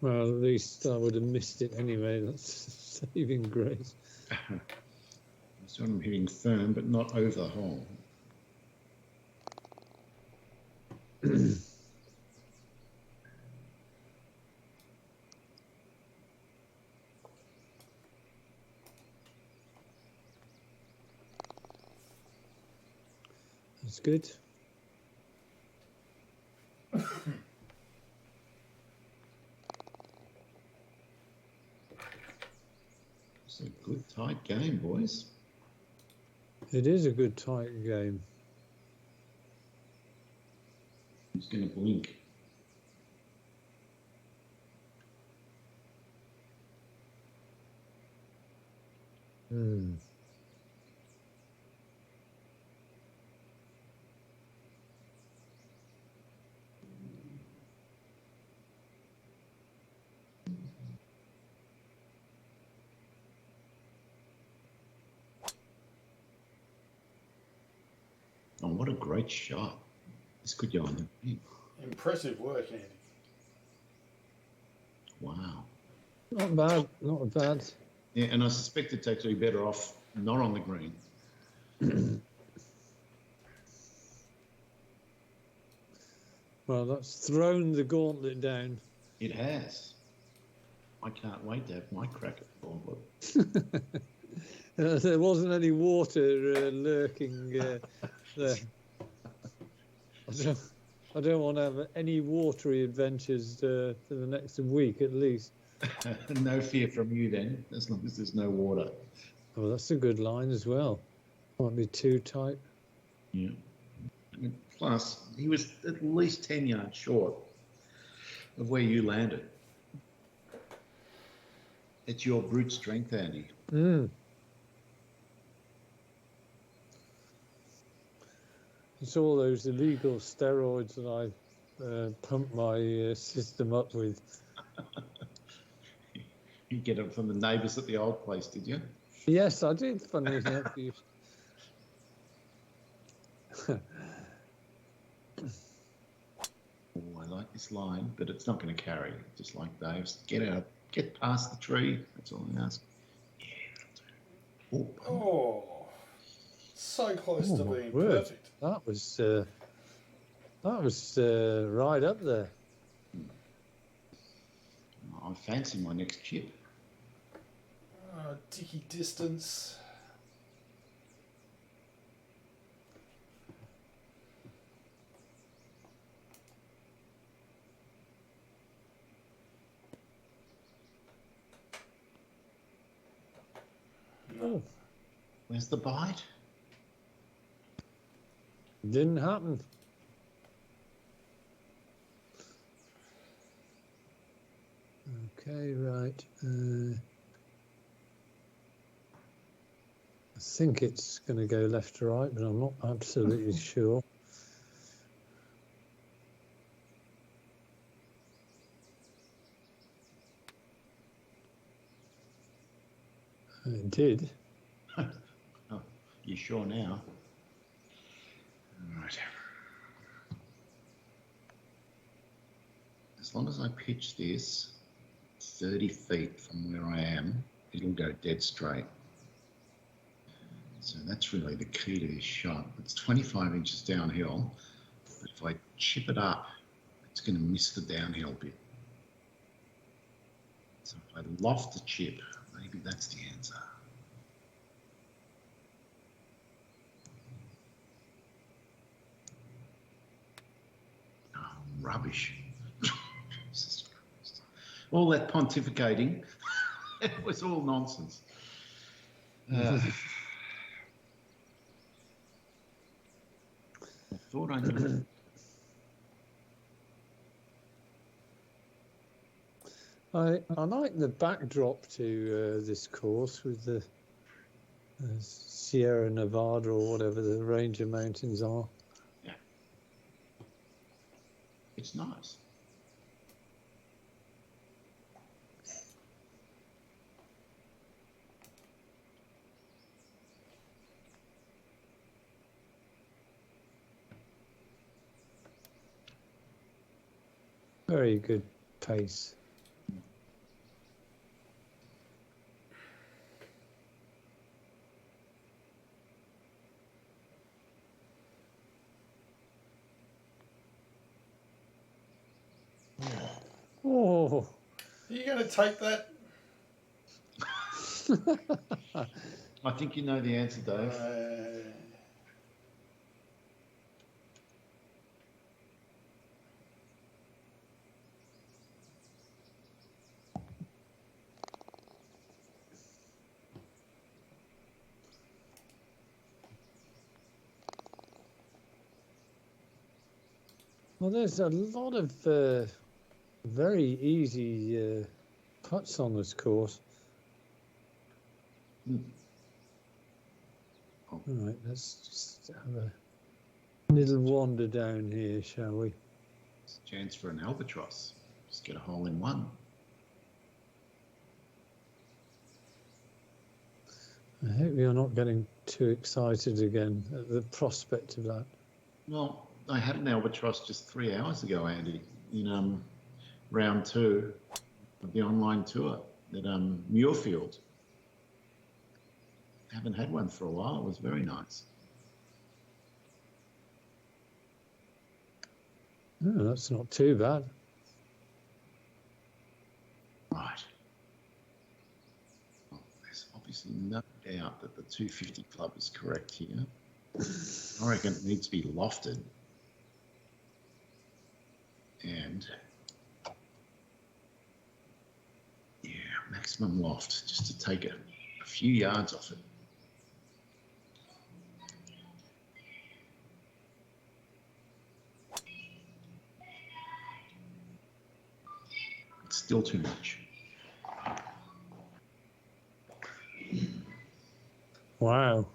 Speaker 2: Well, at least I would have missed it anyway. That's saving grace.
Speaker 1: So I'm hitting firm, but not over the hole.
Speaker 2: That's good.
Speaker 1: It's a good tight game, boys.
Speaker 2: It is a good tight game.
Speaker 1: Who's going to blink? Oh, what a great shot. This could go on the green.
Speaker 3: Impressive work, Andy.
Speaker 1: Wow.
Speaker 2: Not bad, not bad.
Speaker 1: Yeah, and I suspect it's actually better off not on the green.
Speaker 2: Well, that's thrown the gauntlet down.
Speaker 1: It has. I can't wait to have my crack at the gauntlet.
Speaker 2: There wasn't any water lurking there. I don't want to have any watery adventures for the next week at least.
Speaker 1: No fear from you then, as long as there's no water.
Speaker 2: Oh, that's a good line as well. Might be too tight.
Speaker 1: Yeah. Plus, he was at least 10 yards short of where you landed. It's your brute strength, Andy.
Speaker 2: It's all those illegal steroids that I pump my system up with.
Speaker 1: You get them from the neighbours at the old place, did you?
Speaker 2: Yes, I did, funnily enough.
Speaker 1: Oh, I like this line, but it's not going to carry. Just like Dave's. Get out. Get past the tree. That's all I ask. Yeah.
Speaker 3: Oh, so close to being perfect.
Speaker 2: That was right up there.
Speaker 1: I fancy my next chip.
Speaker 3: Dicky distance.
Speaker 2: Oh,
Speaker 1: where's the bite?
Speaker 2: Didn't happen. Okay, right. I think it's going to go left to right, but I'm not absolutely sure. It did.
Speaker 1: Oh, you sure now? Right. As long as I pitch this 30 feet from where I am, it'll go dead straight. So that's really the key to this shot. It's 25 inches downhill, but if I chip it up, it's going to miss the downhill bit. So if I loft the chip, maybe that's the answer. Oh, rubbish. Jesus Christ. All that pontificating, it was all nonsense. I thought I knew.
Speaker 2: I like the backdrop to this course with the Sierra Nevada or whatever the range of mountains are.
Speaker 1: Yeah. It's nice.
Speaker 2: Very good pace. Oh.
Speaker 3: Are you going to take that?
Speaker 1: I think you know the answer, Dave.
Speaker 2: Well, there's a lot of very easy putts on this course.
Speaker 1: Oh.
Speaker 2: All right, let's just have a little wander down here, shall we?
Speaker 1: It's a chance for an albatross. Just get a hole in one.
Speaker 2: I hope you're not getting too excited again at the prospect of that.
Speaker 1: Well, I had an albatross just 3 hours ago, Andy, in round 2 of the online tour at Muirfield. Haven't had one for a while. It was very nice.
Speaker 2: Oh, that's not too bad.
Speaker 1: Right. Well, there's obviously no doubt that the 250 club is correct here. I reckon it needs to be lofted. And yeah, maximum loft, just to take a few yards off it. It's still too much.
Speaker 2: Wow.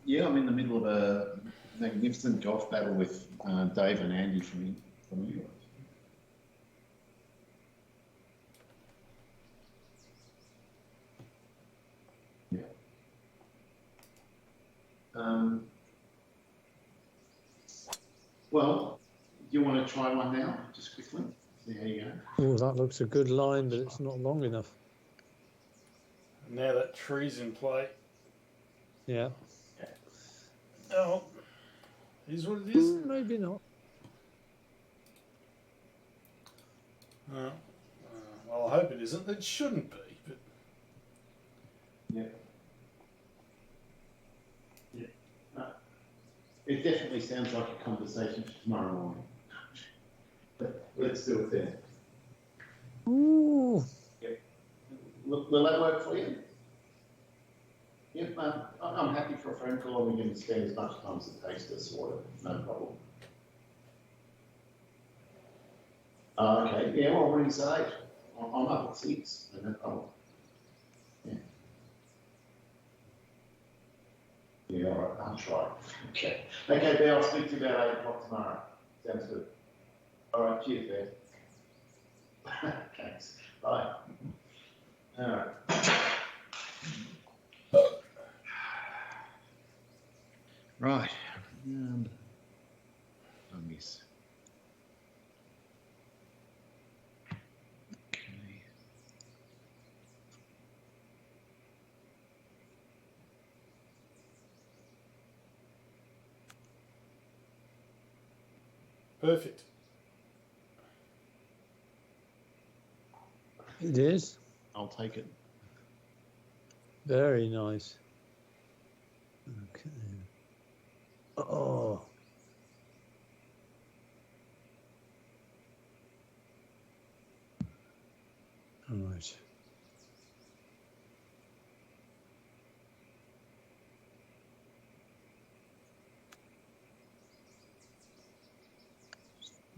Speaker 1: Yeah, I'm in the middle of a magnificent golf battle with Dave and Andy from you. Yeah. Well, do you want to try one now, just quickly? See how you go.
Speaker 2: Oh, that looks a good line, but it's not long enough.
Speaker 3: Now that tree's in play.
Speaker 2: Yeah.
Speaker 3: Oh, is what it is.
Speaker 2: Maybe not.
Speaker 3: Well, I hope it isn't. It shouldn't be. But
Speaker 1: Yeah. Yeah. It definitely sounds like a conversation for tomorrow morning. But let's do it then.
Speaker 2: Ooh.
Speaker 1: Yeah. Will that work for you? Yep, I'm happy for a phone call. We can spend as much time as it takes to sort it. No problem. Okay, yeah, well, what do you say? I'm up at 6. No problem. Yeah. Yeah, all right, I'll try. Okay. Okay, Ben, I'll speak to you about 8 o'clock tomorrow. Sounds good. All right, cheers, Ben. Thanks. Bye. All right. Right. I miss. Okay.
Speaker 3: perfect.
Speaker 2: It is.
Speaker 1: I'll take it.
Speaker 2: Very nice. Okay. Oh. All right.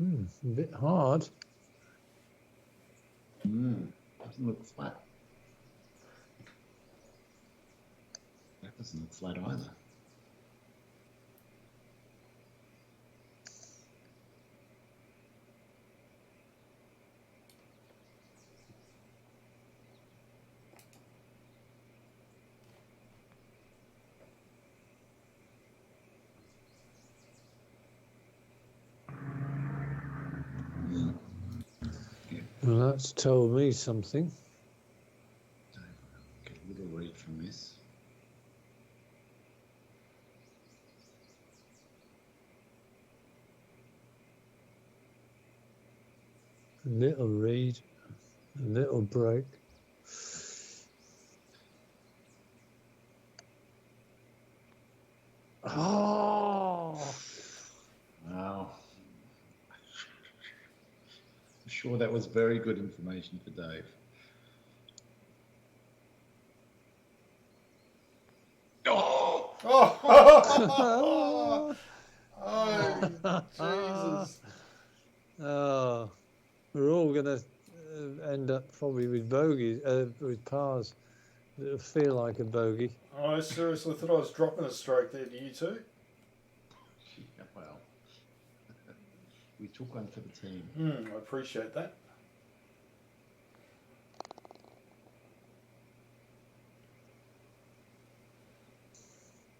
Speaker 2: A bit hard.
Speaker 1: Doesn't look flat. That doesn't look flat either.
Speaker 2: Well, that's told me something.
Speaker 1: Get a little read from this.
Speaker 2: A little read, a little break. Oh!
Speaker 1: Wow. I'm sure that was very good information for Dave. Oh!
Speaker 3: Oh, oh, Jesus.
Speaker 2: Oh, we're all going to end up probably with bogeys, with pars. It'll feel like a bogey.
Speaker 3: I seriously thought I was dropping a stroke there. Do you too?
Speaker 1: Yeah, well, we took one for the team.
Speaker 3: I appreciate that.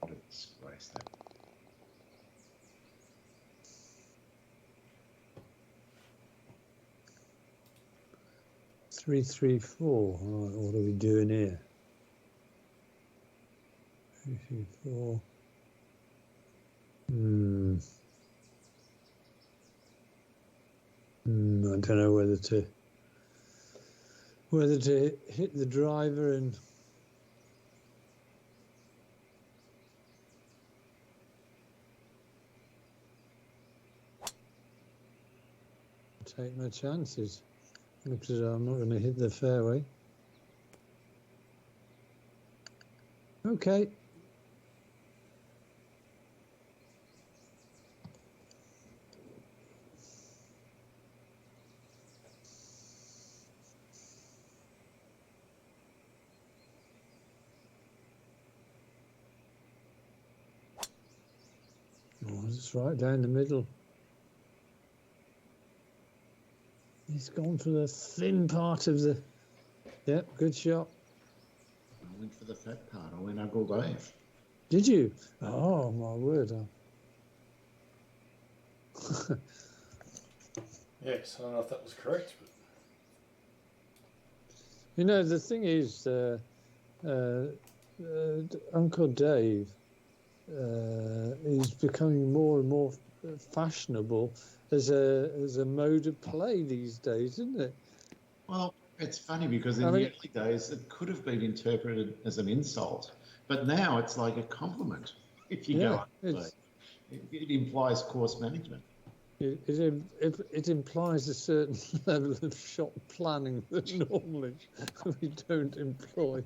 Speaker 1: What a disgrace that.
Speaker 2: Three, 3, 4. Right, what are we doing here? 3, 3, 4. don't know whether to hit the driver and take my chances. Looks as though I'm not going to hit the fairway. Okay. Oh, it's right down the middle. He's gone for the thin part of the... Yep, good shot.
Speaker 1: I went for the fat part. I went Uncle Dave.
Speaker 2: Did you? Oh, my word.
Speaker 3: Yes, I don't know if that was correct, but
Speaker 2: You know, the thing is, Uncle Dave is becoming more and more fashionable as a mode of play these days, isn't it?
Speaker 1: Well, it's funny because in
Speaker 2: I
Speaker 1: the
Speaker 2: mean,
Speaker 1: early days it could have been interpreted as an insult, but now it's like a compliment. If you
Speaker 2: yeah,
Speaker 1: go, it implies course management.
Speaker 2: it implies a certain level of shot planning that normally we don't employ.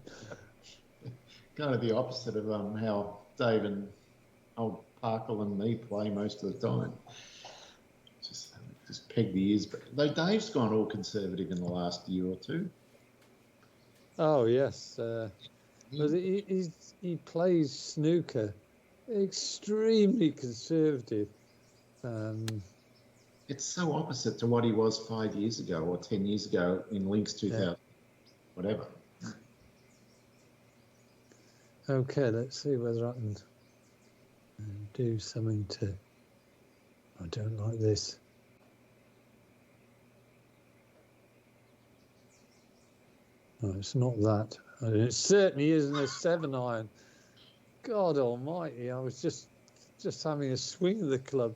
Speaker 1: Kind of the opposite of how Dave and old Parkle and me play most of the time. Just peg the ears. But though Dave's gone all conservative in the last year or two.
Speaker 2: Oh yes, but he plays snooker extremely conservative.
Speaker 1: It's so opposite to what he was 5 years ago or 10 years ago in Links 2000, whatever.
Speaker 2: Okay, let's see whether I can do something to... I don't like this. No, it's not that. And it certainly isn't a 7-iron. God almighty, I was just having a swing of the club.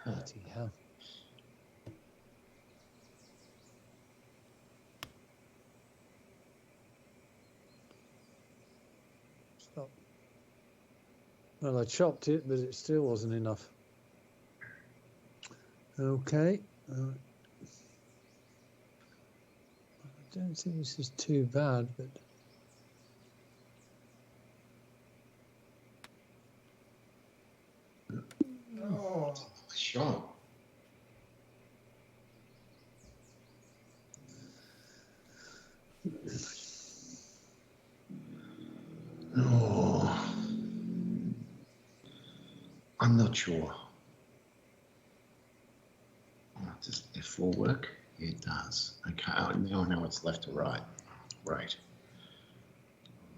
Speaker 2: Bloody hell. Stop. Well, I chopped it, but it still wasn't enough. Okay. I don't think this is too bad, but...
Speaker 3: oh,
Speaker 1: Sure. Oh, I'm not sure. Does F4 work? It does. Okay, now I know it's left to right. Right.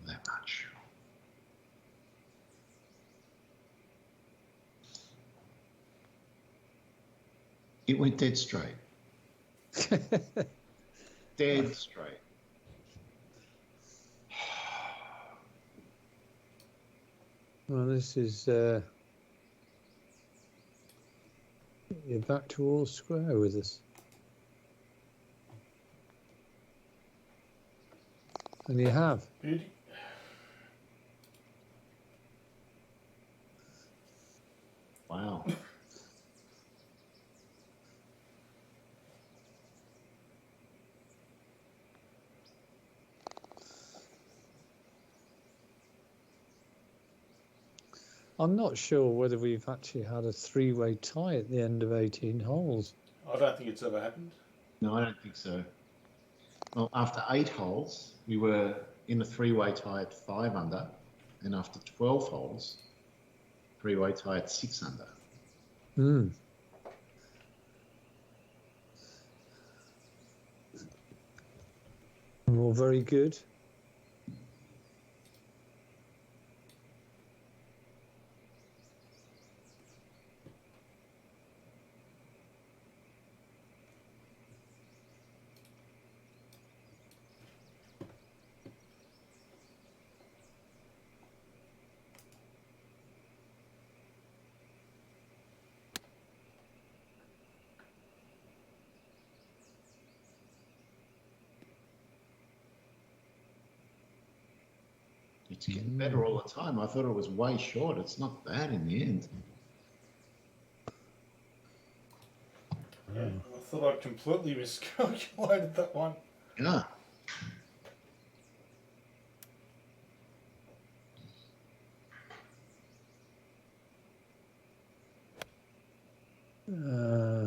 Speaker 1: That much. It went dead straight. Dead straight.
Speaker 2: Well, this is... you're back to all square with us. And you have.
Speaker 3: beauty.
Speaker 1: Wow.
Speaker 2: I'm not sure whether we've actually had a three-way tie at the end of 18 holes.
Speaker 3: I don't think it's ever happened.
Speaker 1: No, I don't think so. Well, after 8 holes, we were in a three-way tie at 5 under, and after 12 holes, three-way tie at 6 under.
Speaker 2: Hmm. Well, very good.
Speaker 1: It's getting better all the time. I thought it was way short. It's not bad in the end.
Speaker 3: Yeah, I thought I'd completely miscalculated that one.
Speaker 1: Yeah.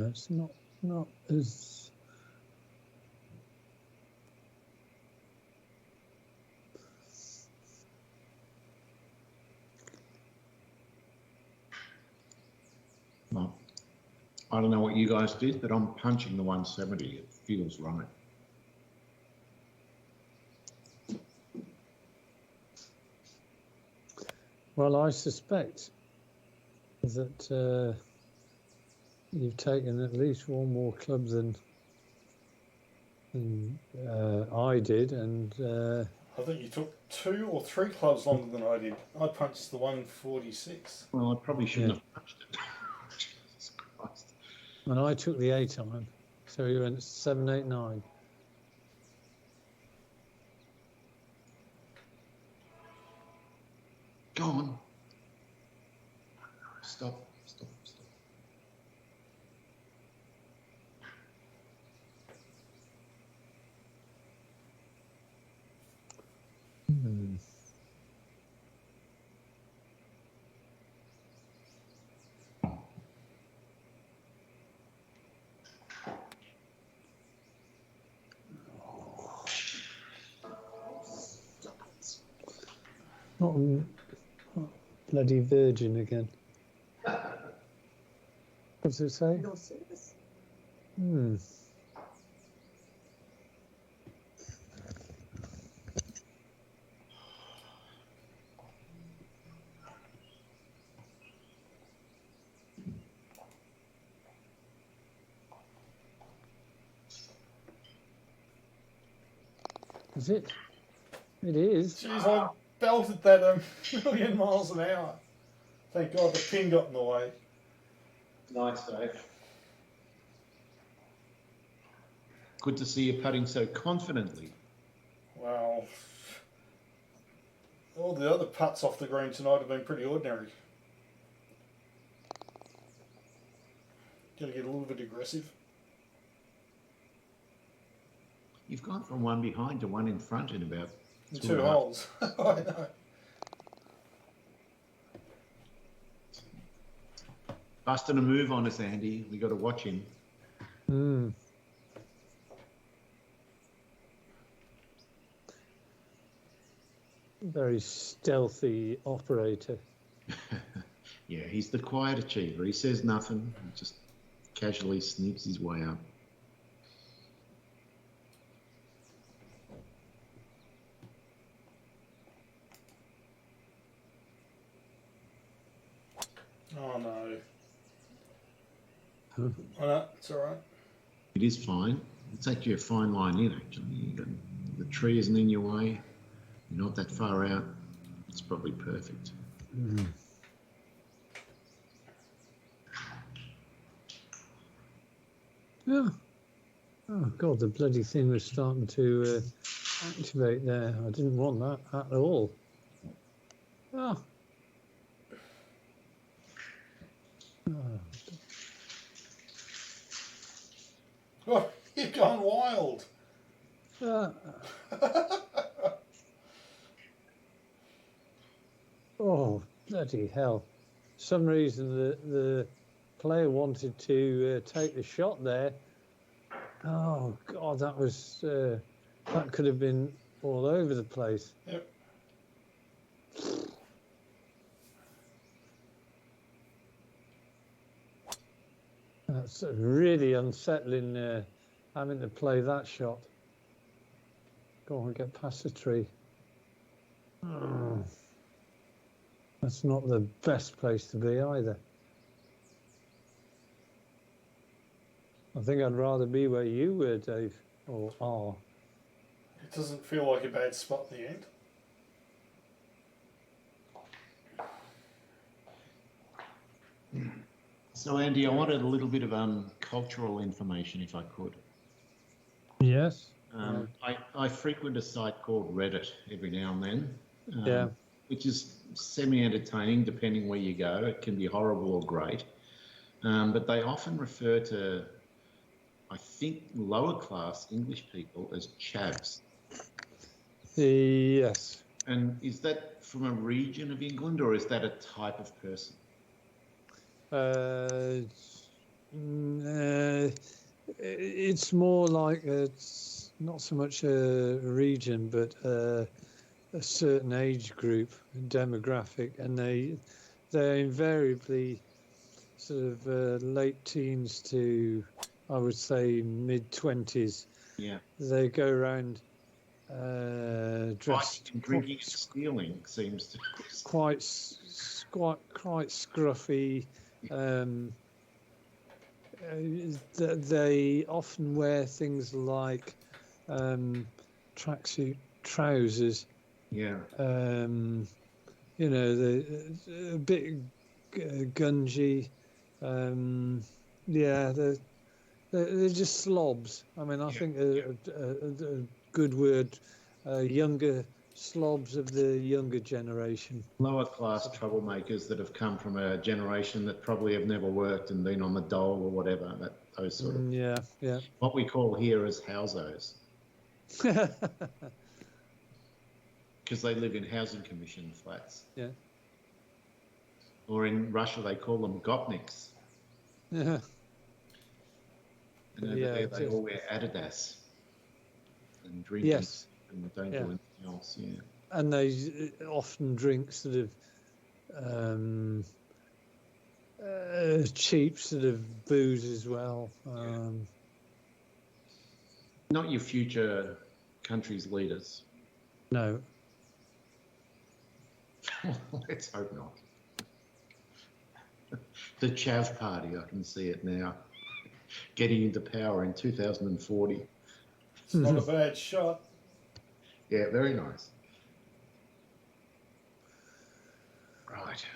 Speaker 2: It's not as
Speaker 1: Well, I don't know what you guys did, but I'm punching the 170. It feels right.
Speaker 2: well. I suspect that you've taken at least one more club than I did, and
Speaker 3: I think you took 2 or 3 clubs longer than I did. I punched the 146.
Speaker 1: Well, I probably shouldn't have punched it. Jesus Christ.
Speaker 2: and I took the 8 iron, so we went 7, 8, 9.
Speaker 1: Go on. Stop.
Speaker 2: Not bloody virgin again. What's it say?
Speaker 4: No service.
Speaker 2: Is it? It is.
Speaker 3: Jeez, I belted that a million miles an hour. Thank God the pin got in the way.
Speaker 1: Nice, Dave. Good to see you putting so confidently.
Speaker 3: Wow. All the other putts off the green tonight have been pretty ordinary. Got to get a little bit aggressive.
Speaker 1: You've gone from one behind to one in front in about
Speaker 3: In
Speaker 1: 2
Speaker 3: 2 holes. I know.
Speaker 1: Busting a move on us, Andy. We got to watch him.
Speaker 2: Very stealthy operator.
Speaker 1: Yeah, he's the quiet achiever. He says nothing. He just casually sneaks his way up.
Speaker 3: Oh no. Oh no, it's alright.
Speaker 1: It is fine. It's actually a fine line in, actually. The tree isn't in your way. You're not that far out. It's probably perfect.
Speaker 2: Yeah. Oh God, the bloody thing was starting to activate there. I didn't want that at all. Oh.
Speaker 3: Oh, you've gone wild.
Speaker 2: Oh, bloody hell. For some reason the player wanted to take the shot there. Oh God, that was that could have been all over the place.
Speaker 3: Yep.
Speaker 2: That's really unsettling having to play that shot. Go on, get past the tree. That's not the best place to be either. I think I'd rather be where you were, Dave, or are.
Speaker 3: It doesn't feel like a bad spot in the end.
Speaker 1: So, Andy, I wanted a little bit of cultural information, if I could.
Speaker 2: Yes.
Speaker 1: I frequent a site called Reddit every now and then,
Speaker 2: Yeah.
Speaker 1: which is semi-entertaining depending where you go. It can be horrible or great. But they often refer to, I think, lower class English people as chavs.
Speaker 2: Yes.
Speaker 1: And is that from a region of England or is that a type of person?
Speaker 2: It's more like it's not so much a region, but a certain age group, demographic, and they're invariably sort of late teens to, I would say, mid-20s.
Speaker 1: Yeah.
Speaker 2: They go around dressed
Speaker 1: drinking and stealing seems to
Speaker 2: quite scruffy. They often wear things like tracksuit trousers.
Speaker 1: Yeah.
Speaker 2: You know, a bit gungy. Yeah, they're just slobs. I mean, I think a good word, younger slobs of the younger generation.
Speaker 1: Lower class troublemakers that have come from a generation that probably have never worked and been on the dole or whatever. Those sort of
Speaker 2: Yeah.
Speaker 1: what we call here as housos, because they live in housing commission flats.
Speaker 2: Yeah.
Speaker 1: Or in Russia they call them gopniks.
Speaker 2: Yeah.
Speaker 1: And over there they all wear Adidas and drink and don't do anything else. Yeah.
Speaker 2: And they often drink sort of cheap sort of booze as well.
Speaker 1: Not your future country's leaders.
Speaker 2: No.
Speaker 1: Let's hope not. The Chav Party, I can see it now, getting into power in 2040.
Speaker 3: It's not a bad shot.
Speaker 1: Yeah, very nice. Right.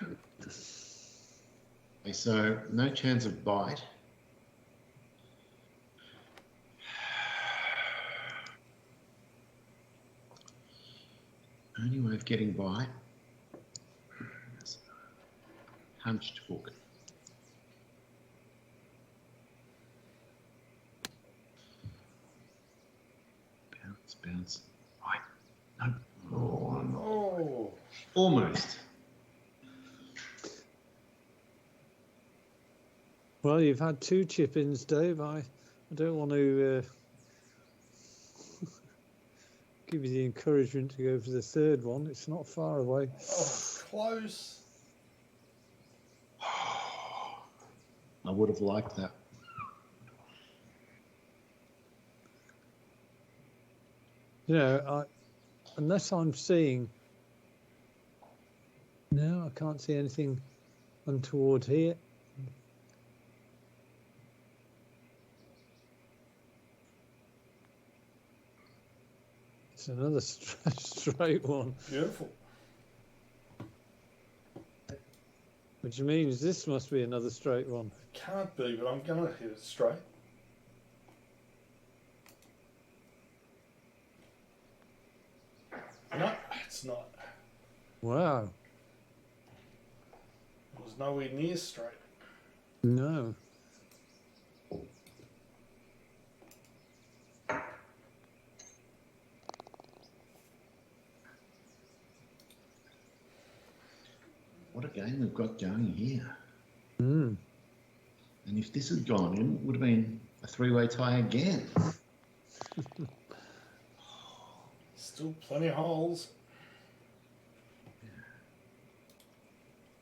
Speaker 1: Okay, so no chance of bite. Only way of getting bite. Hunched hook. Bounce. Right. No. Oh, no.
Speaker 3: Oh.
Speaker 1: Almost.
Speaker 2: Well, you've had 2 chip-ins, Dave. I don't want to give you the encouragement to go for the 3rd one. It's not far away.
Speaker 3: Oh, close.
Speaker 1: I would have liked that.
Speaker 2: You know, unless I'm seeing... No, I can't see anything untoward here. It's another straight one.
Speaker 3: Beautiful.
Speaker 2: Which means this must be another straight one.
Speaker 3: It can't be, but I'm going to hit it straight. No, it's not.
Speaker 2: Wow.
Speaker 3: It was nowhere near straight.
Speaker 2: No.
Speaker 1: What a game we've got going here.
Speaker 2: Mm.
Speaker 1: And if this had gone in, it would have been a 3-way tie again.
Speaker 3: Still plenty of holes.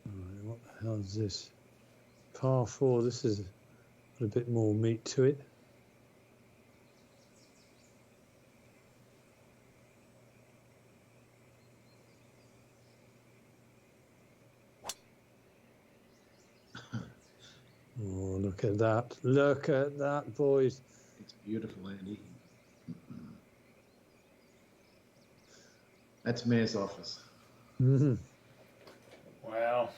Speaker 2: Right, what the hell is this? Par 4. This is a bit more meat to it. Oh, look at that. Look at that, boys.
Speaker 1: It's beautiful, Andy. That's Mayor's office.
Speaker 2: Mm-hmm.
Speaker 3: Wow.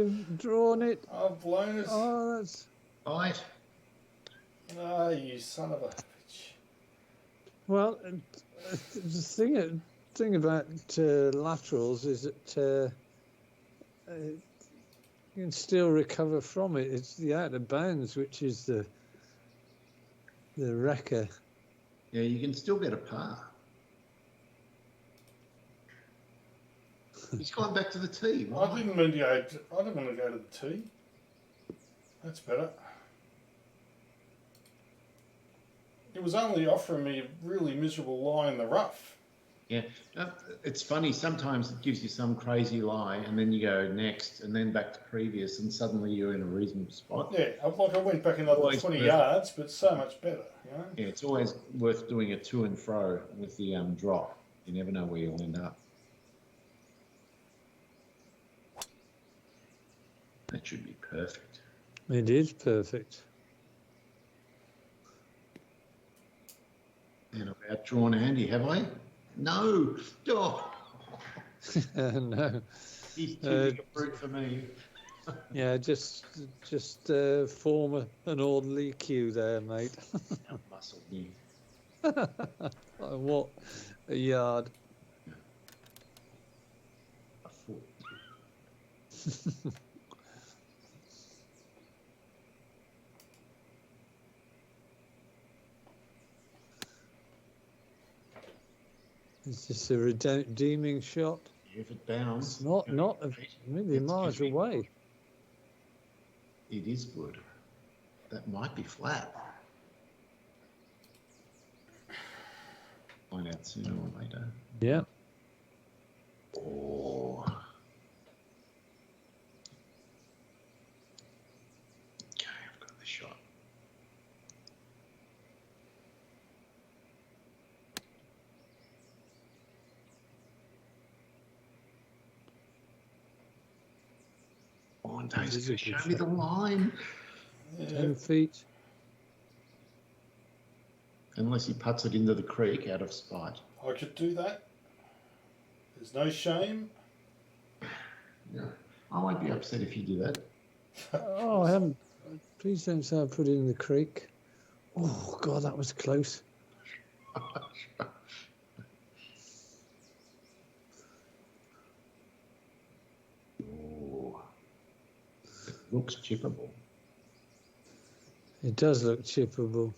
Speaker 2: you've drawn it.
Speaker 3: I've blown it.
Speaker 2: Oh, that's...
Speaker 1: Right.
Speaker 3: Ah, you son of a bitch.
Speaker 2: Well, the thing about laterals is that you can still recover from it. It's the out of bounds which is the wrecker.
Speaker 1: Yeah, you can still get a par. He's gone back to the tee. Why?
Speaker 3: I didn't want to go to the tee. That's better. It was only offering me a really miserable lie in the rough.
Speaker 1: Yeah, it's funny. Sometimes it gives you some crazy lie, and then you go next, and then back to previous, and suddenly you're in a reasonable spot.
Speaker 3: Yeah, I went back another 20 yards, but so much better, you know?
Speaker 1: Yeah, it's always worth doing a to and fro with the drop. You never know where you'll end up. That should be perfect.
Speaker 2: It is perfect.
Speaker 1: And about drawn handy, have I? No. Oh,
Speaker 2: No.
Speaker 1: he's too big a fruit for me.
Speaker 2: Yeah, just form an orderly queue there, mate.
Speaker 1: Muscle me.
Speaker 2: What a yard.
Speaker 1: A foot.
Speaker 2: Is this a redeeming shot?
Speaker 1: If it bounds.
Speaker 2: It's not a million miles away.
Speaker 1: It is good. That might be flat. Find out sooner or later.
Speaker 2: Yeah.
Speaker 1: Oh. Okay, I've got the shot. Oh, and Dave's going to show me the line.
Speaker 2: 10 feet.
Speaker 1: Unless he puts it into the creek out of spite.
Speaker 3: I could do that. There's no shame.
Speaker 1: No, I won't be upset if you do that.
Speaker 2: Oh, I haven't. Please don't say I put it in the creek. Oh, God, that was close.
Speaker 1: Oh, it looks chippable.
Speaker 2: It does look chippable.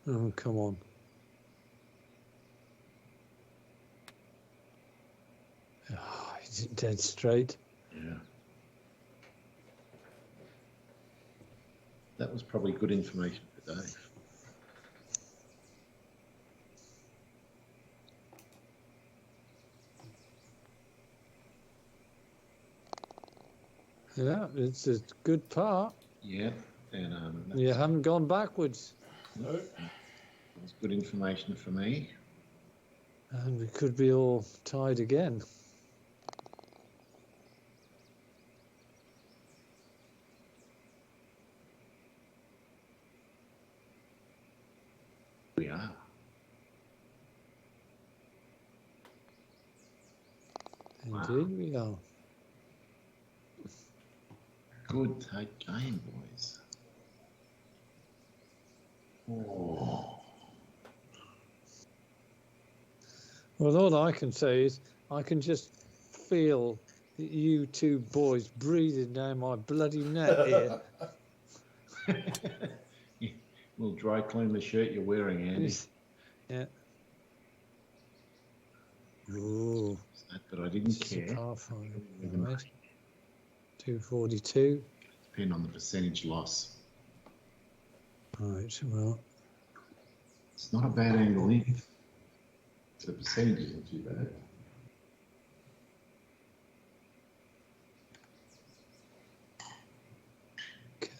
Speaker 2: Oh, come on. Oh, is it dead straight?
Speaker 1: Yeah. That was probably good information for Dave.
Speaker 2: Yeah, it's a good part.
Speaker 1: Yeah, and
Speaker 2: You haven't gone backwards.
Speaker 3: No.
Speaker 1: that was good information for me.
Speaker 2: And we could be all tied again.
Speaker 1: We are.
Speaker 2: Indeed we are.
Speaker 1: Good take game, boys. Oh.
Speaker 2: Well, all I can say is I can just feel you two boys breathing down my bloody neck here.
Speaker 1: We'll dry clean the shirt you're wearing, Andy.
Speaker 2: Yeah. Ooh.
Speaker 1: But I didn't care.
Speaker 2: Par five, right. 242.
Speaker 1: Depend on the percentage loss.
Speaker 2: Right, well.
Speaker 1: It's not a bad angle in. The percentage isn't too bad.
Speaker 2: Okay.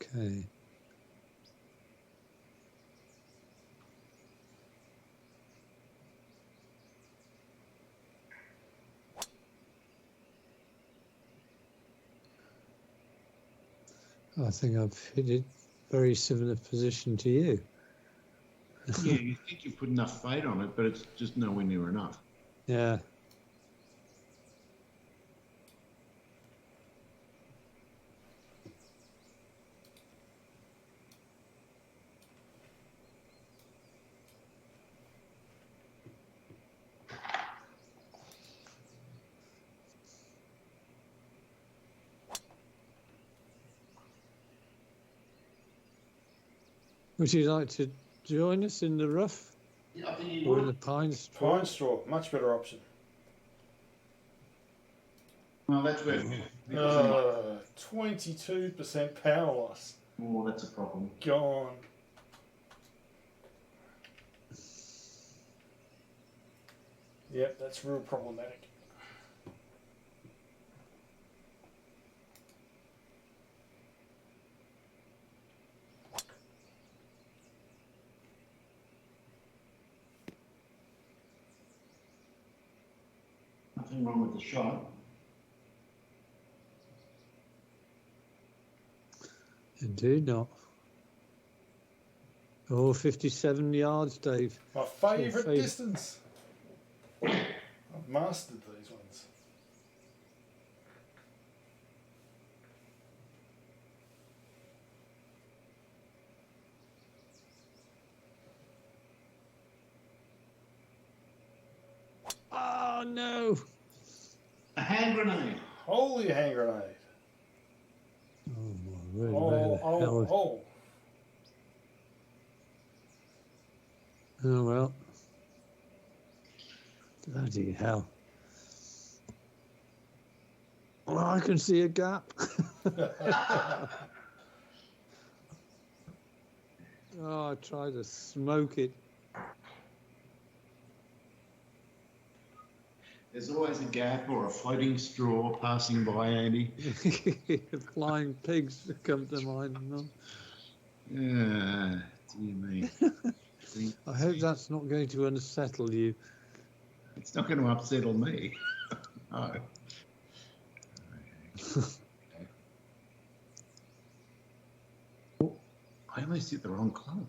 Speaker 2: Okay. I think I've hit it very similar position to you.
Speaker 1: Yeah, you think you put enough fade on it, but it's just nowhere near enough.
Speaker 2: Yeah. Would you like to join us in the rough?
Speaker 1: Yeah, I think you
Speaker 2: Or in
Speaker 1: would.
Speaker 2: the pine straw?
Speaker 3: Pine straw, much better option.
Speaker 1: Well, that's where.
Speaker 3: 22% power loss.
Speaker 1: Oh, that's a problem.
Speaker 3: Gone. Yep, that's real problematic.
Speaker 1: Nothing wrong with the shot.
Speaker 2: Indeed not. Oh, 57 yards, Dave.
Speaker 3: My favourite distance. I've mastered these ones.
Speaker 2: Oh, no.
Speaker 1: A hand grenade.
Speaker 3: Holy hand grenade.
Speaker 2: Oh, my word.
Speaker 3: Oh.
Speaker 2: Oh, well. Bloody hell. Oh, I can see a gap. Oh, I tried to smoke it.
Speaker 1: There's always a gap or a floating straw passing by, Andy.
Speaker 2: Flying pigs come to mind. No?
Speaker 1: Dear me.
Speaker 2: I hope that's not going to unsettle you.
Speaker 1: It's not going to upsettle me. No. Oh, I almost hit the wrong club.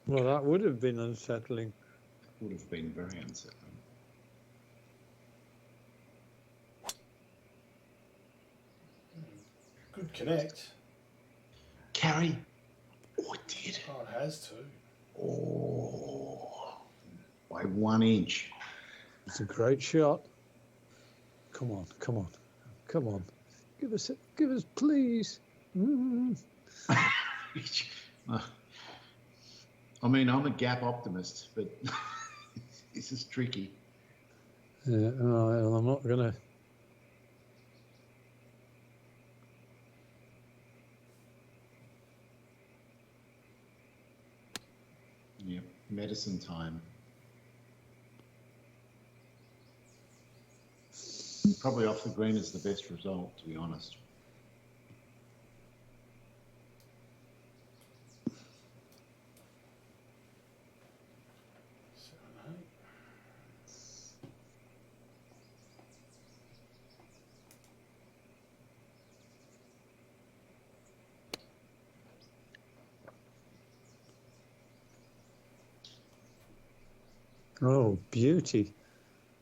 Speaker 2: Well, that would have been unsettling.
Speaker 1: It would have been very unsettling.
Speaker 3: Good connect.
Speaker 1: Carry. Oh, it did.
Speaker 3: Oh, it has to.
Speaker 1: Oh, by 1 inch.
Speaker 2: It's a great shot. Come on, come on, come on. Give us, please.
Speaker 1: I mean, I'm a gap optimist, but this is tricky.
Speaker 2: Yeah, well, I'm not going to.
Speaker 1: Yep, medicine time. Probably off the green is the best result, to be honest.
Speaker 2: Oh, beauty.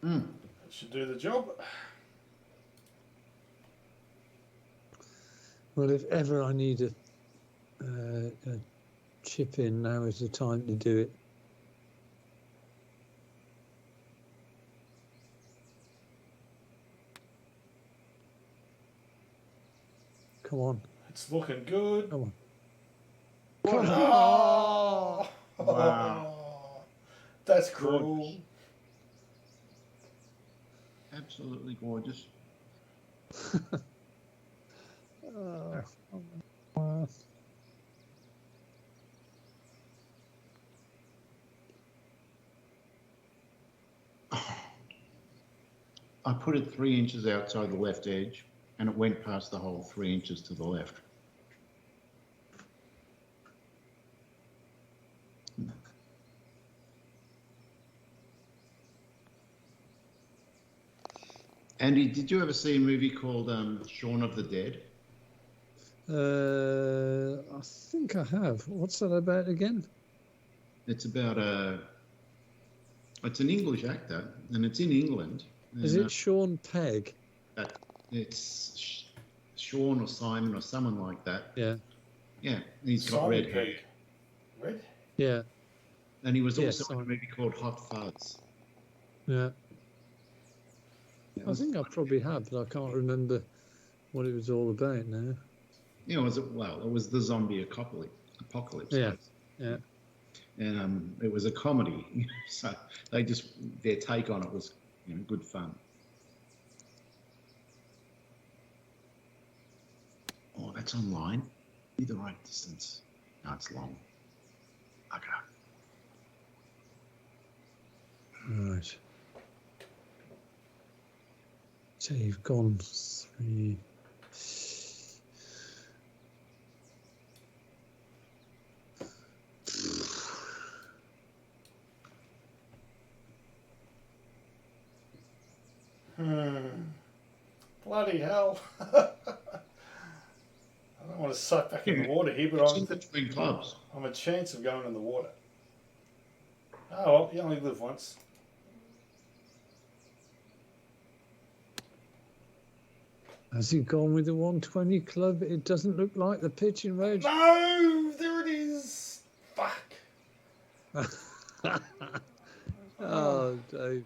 Speaker 3: That should do the job.
Speaker 2: Well, if ever I need a chip in, now is the time to do it. Come on.
Speaker 3: It's looking good.
Speaker 2: Come on.
Speaker 3: Come on. Oh,
Speaker 1: wow.
Speaker 3: That's cruel.
Speaker 1: Absolutely gorgeous. I put it 3 inches outside the left edge, and it went past the hole 3 inches to the left. Andy, did you ever see a movie called Shaun of the Dead?
Speaker 2: I think I have. What's that about again?
Speaker 1: It's about it's an English actor, and it's in England.
Speaker 2: Is
Speaker 1: And,
Speaker 2: it Sean Pegg?
Speaker 1: it's Sean or Simon or someone like that.
Speaker 2: Yeah.
Speaker 1: Yeah, he's got
Speaker 3: Simon
Speaker 1: red hair.
Speaker 3: Pegg. Red?
Speaker 2: Yeah.
Speaker 1: And he was
Speaker 2: Yes,
Speaker 1: also in a movie called Hot Fuzz.
Speaker 2: Yeah.
Speaker 1: It
Speaker 2: I
Speaker 1: was
Speaker 2: think I
Speaker 1: funny.
Speaker 2: probably have, but I can't remember what it was all about now.
Speaker 1: Yeah, it was the zombie apocalypse.
Speaker 2: Yeah. Yeah.
Speaker 1: And it was a comedy, so their take on it was good fun. Oh, that's online. Be the right distance. No, it's long. Okay.
Speaker 2: Right. So you've gone 3.
Speaker 3: Bloody hell. I don't want to suck back in the water here, but
Speaker 1: It's in between clubs.
Speaker 3: I'm a chance of going in the water. Oh, well, you only live once.
Speaker 2: Has he gone with the 120 club? It doesn't look like the pitching range.
Speaker 3: No! There it is! Fuck!
Speaker 2: Oh, Dave.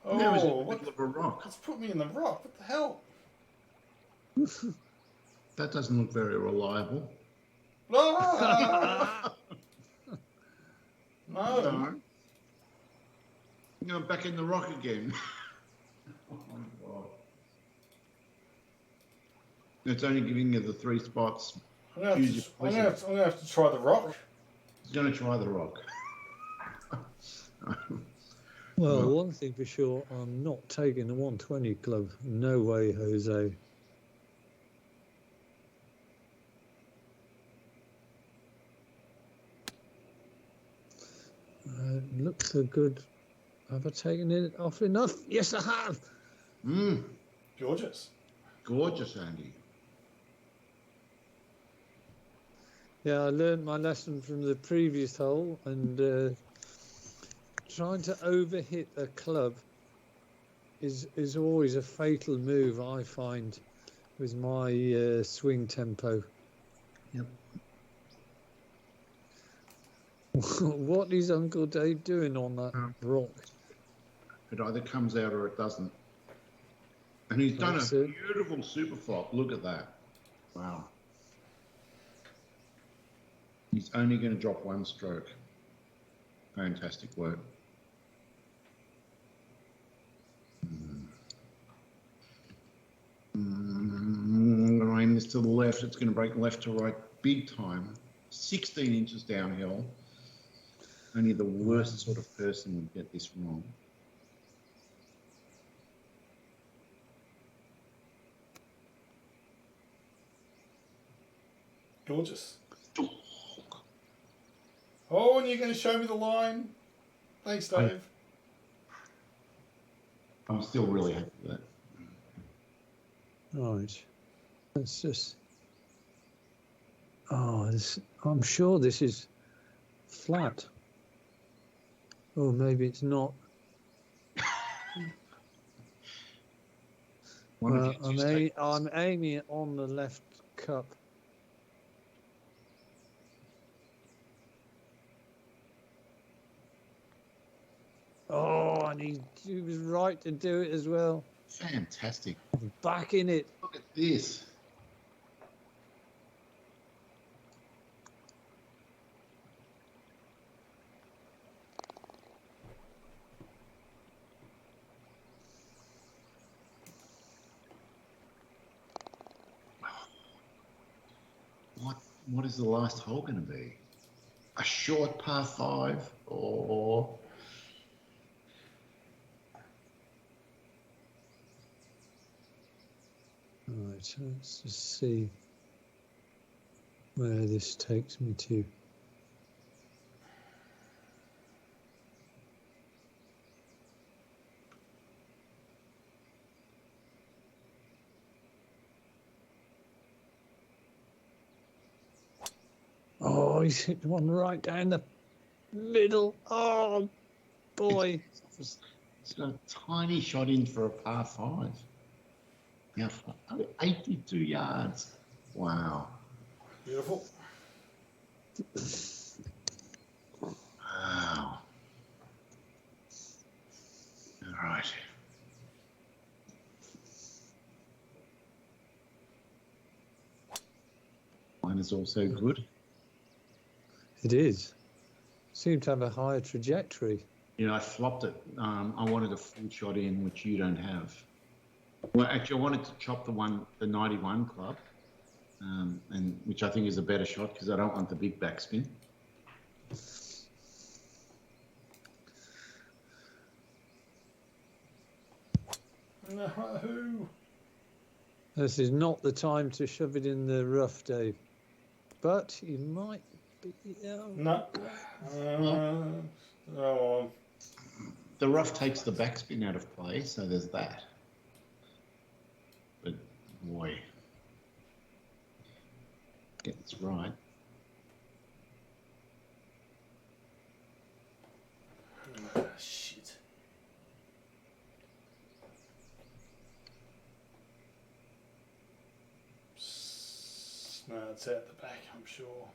Speaker 1: There was in
Speaker 3: Oh,
Speaker 1: the middle of a rock.
Speaker 3: It's put me in the rock. What the hell?
Speaker 1: That doesn't look very reliable.
Speaker 3: Ah! No.
Speaker 1: No. No, back in the rock again. Oh my God. It's only giving you the 3 spots.
Speaker 3: I'm gonna have to try the rock.
Speaker 1: He's going to try the rock.
Speaker 2: Well, one thing for sure, I'm not taking the 120 club. No way, Jose. Looks so good. Have I taken it off enough? Yes, I have.
Speaker 3: Gorgeous.
Speaker 1: Gorgeous, Andy.
Speaker 2: Yeah, I learned my lesson from the previous hole, and trying to overhit a club is always a fatal move, I find, with my swing tempo.
Speaker 1: Yep.
Speaker 2: What is Uncle Dave doing on that rock?
Speaker 1: It either comes out or it doesn't. And he's done
Speaker 2: That's
Speaker 1: a
Speaker 2: it.
Speaker 1: beautiful super flop. Look at that. Wow. He's only going to drop 1 stroke. Fantastic work. I'm going to aim this to the left. It's going to break left to right big time. 16 inches downhill. Only the worst sort of person would get this wrong.
Speaker 3: Gorgeous. Oh, and you're going to show me the line? Thanks, Dave.
Speaker 1: I'm still really happy with that.
Speaker 2: Right. Let's just... Oh, I'm sure this is flat. Oh, maybe it's not. I'm aiming it on the left cup. Oh, and he was right to do it as well.
Speaker 1: Fantastic.
Speaker 2: Back in it.
Speaker 1: Look at this. What is the last hole going to be? A short par 5 or...
Speaker 2: Right, let's just see where this takes me to. Oh, he's hit one right down the middle. Oh, boy.
Speaker 1: It's got a tiny shot in for a par 5. Now, 82 yards. Wow.
Speaker 3: Beautiful.
Speaker 1: Wow. All right. Mine is also good.
Speaker 2: It is. Seemed to have a higher trajectory.
Speaker 1: You know, I flopped it. I wanted a full shot in, which you don't have. Well, actually, I wanted to chop the 91 club, and which I think is a better shot because I don't want the big backspin.
Speaker 3: No.
Speaker 2: This is not the time to shove it in the rough, Dave. But you might be.
Speaker 3: No. Oh.
Speaker 1: The rough takes the backspin out of play, so there's that. But boy, get this right.
Speaker 3: Shit. No, it's out the back, I'm sure.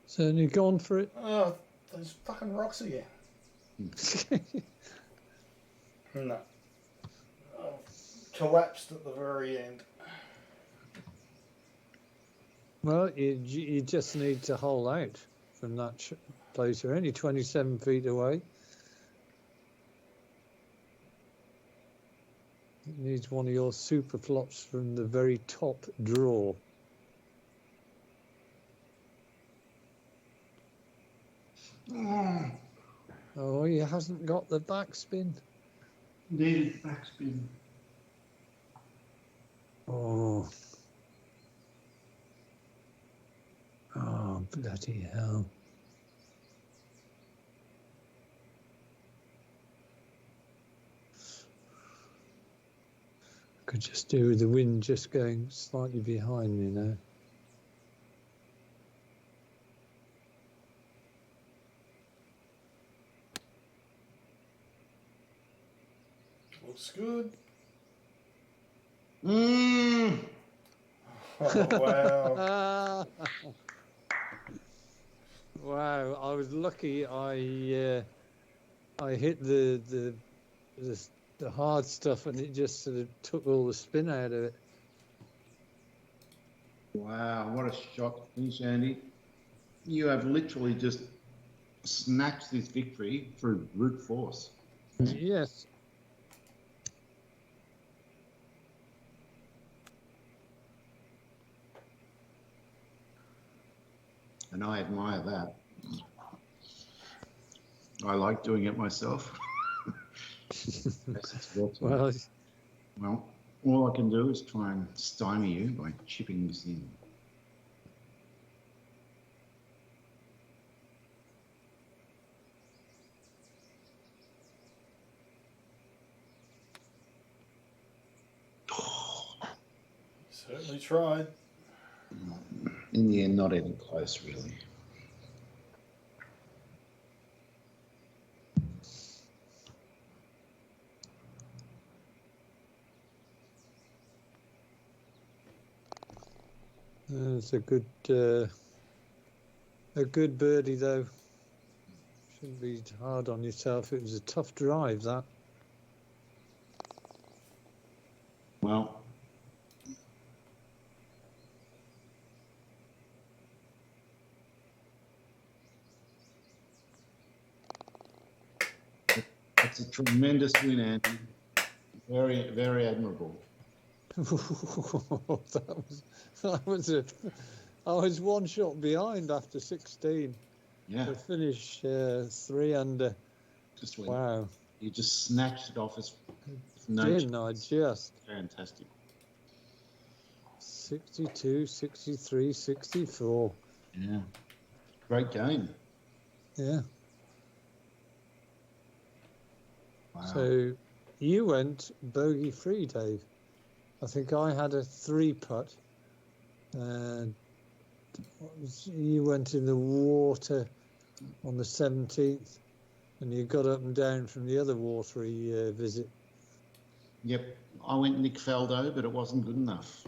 Speaker 2: Certainly gone for it.
Speaker 3: Oh, those fucking rocks again. No. Oh, collapsed at the very end.
Speaker 2: Well, you just need to hold out from that place. You're only 27 feet away. It needs one of your super flops from the very top draw. Oh, he hasn't got the backspin.
Speaker 1: Needed backspin.
Speaker 2: Oh. Oh, bloody hell. Could just do with the wind just going slightly behind me now.
Speaker 3: Looks good.
Speaker 1: Mm.
Speaker 3: Oh, wow.
Speaker 2: Wow, I was lucky. I hit the hard stuff, and it just sort of took all the spin out of it.
Speaker 1: Wow, what a shock finish, Andy. You have literally just snatched this victory through brute force.
Speaker 2: Yes.
Speaker 1: And I admire that. I like doing it myself.
Speaker 2: Well,
Speaker 1: all I can do is try and stymie you by chipping this in.
Speaker 3: Certainly tried.
Speaker 1: In the end, not even close, really.
Speaker 2: it's a good birdie though. Shouldn't be hard on yourself. It was a tough drive, that.
Speaker 1: Well, it's a tremendous win, Andy. Very, very admirable.
Speaker 2: I was one shot behind after 16.
Speaker 1: Yeah.
Speaker 2: To finish 3 under. Wow.
Speaker 1: You just snatched it off as
Speaker 2: Didn't I just?
Speaker 1: Fantastic.
Speaker 2: 62, 63, 64.
Speaker 1: Yeah. Great game.
Speaker 2: Yeah.
Speaker 1: Wow.
Speaker 2: So you went bogey free, Dave. I think I had a 3-putt, and you went in the water on the 17th, and you got up and down from the other watery visit.
Speaker 1: Yep, I went Nick Faldo, but it wasn't good enough.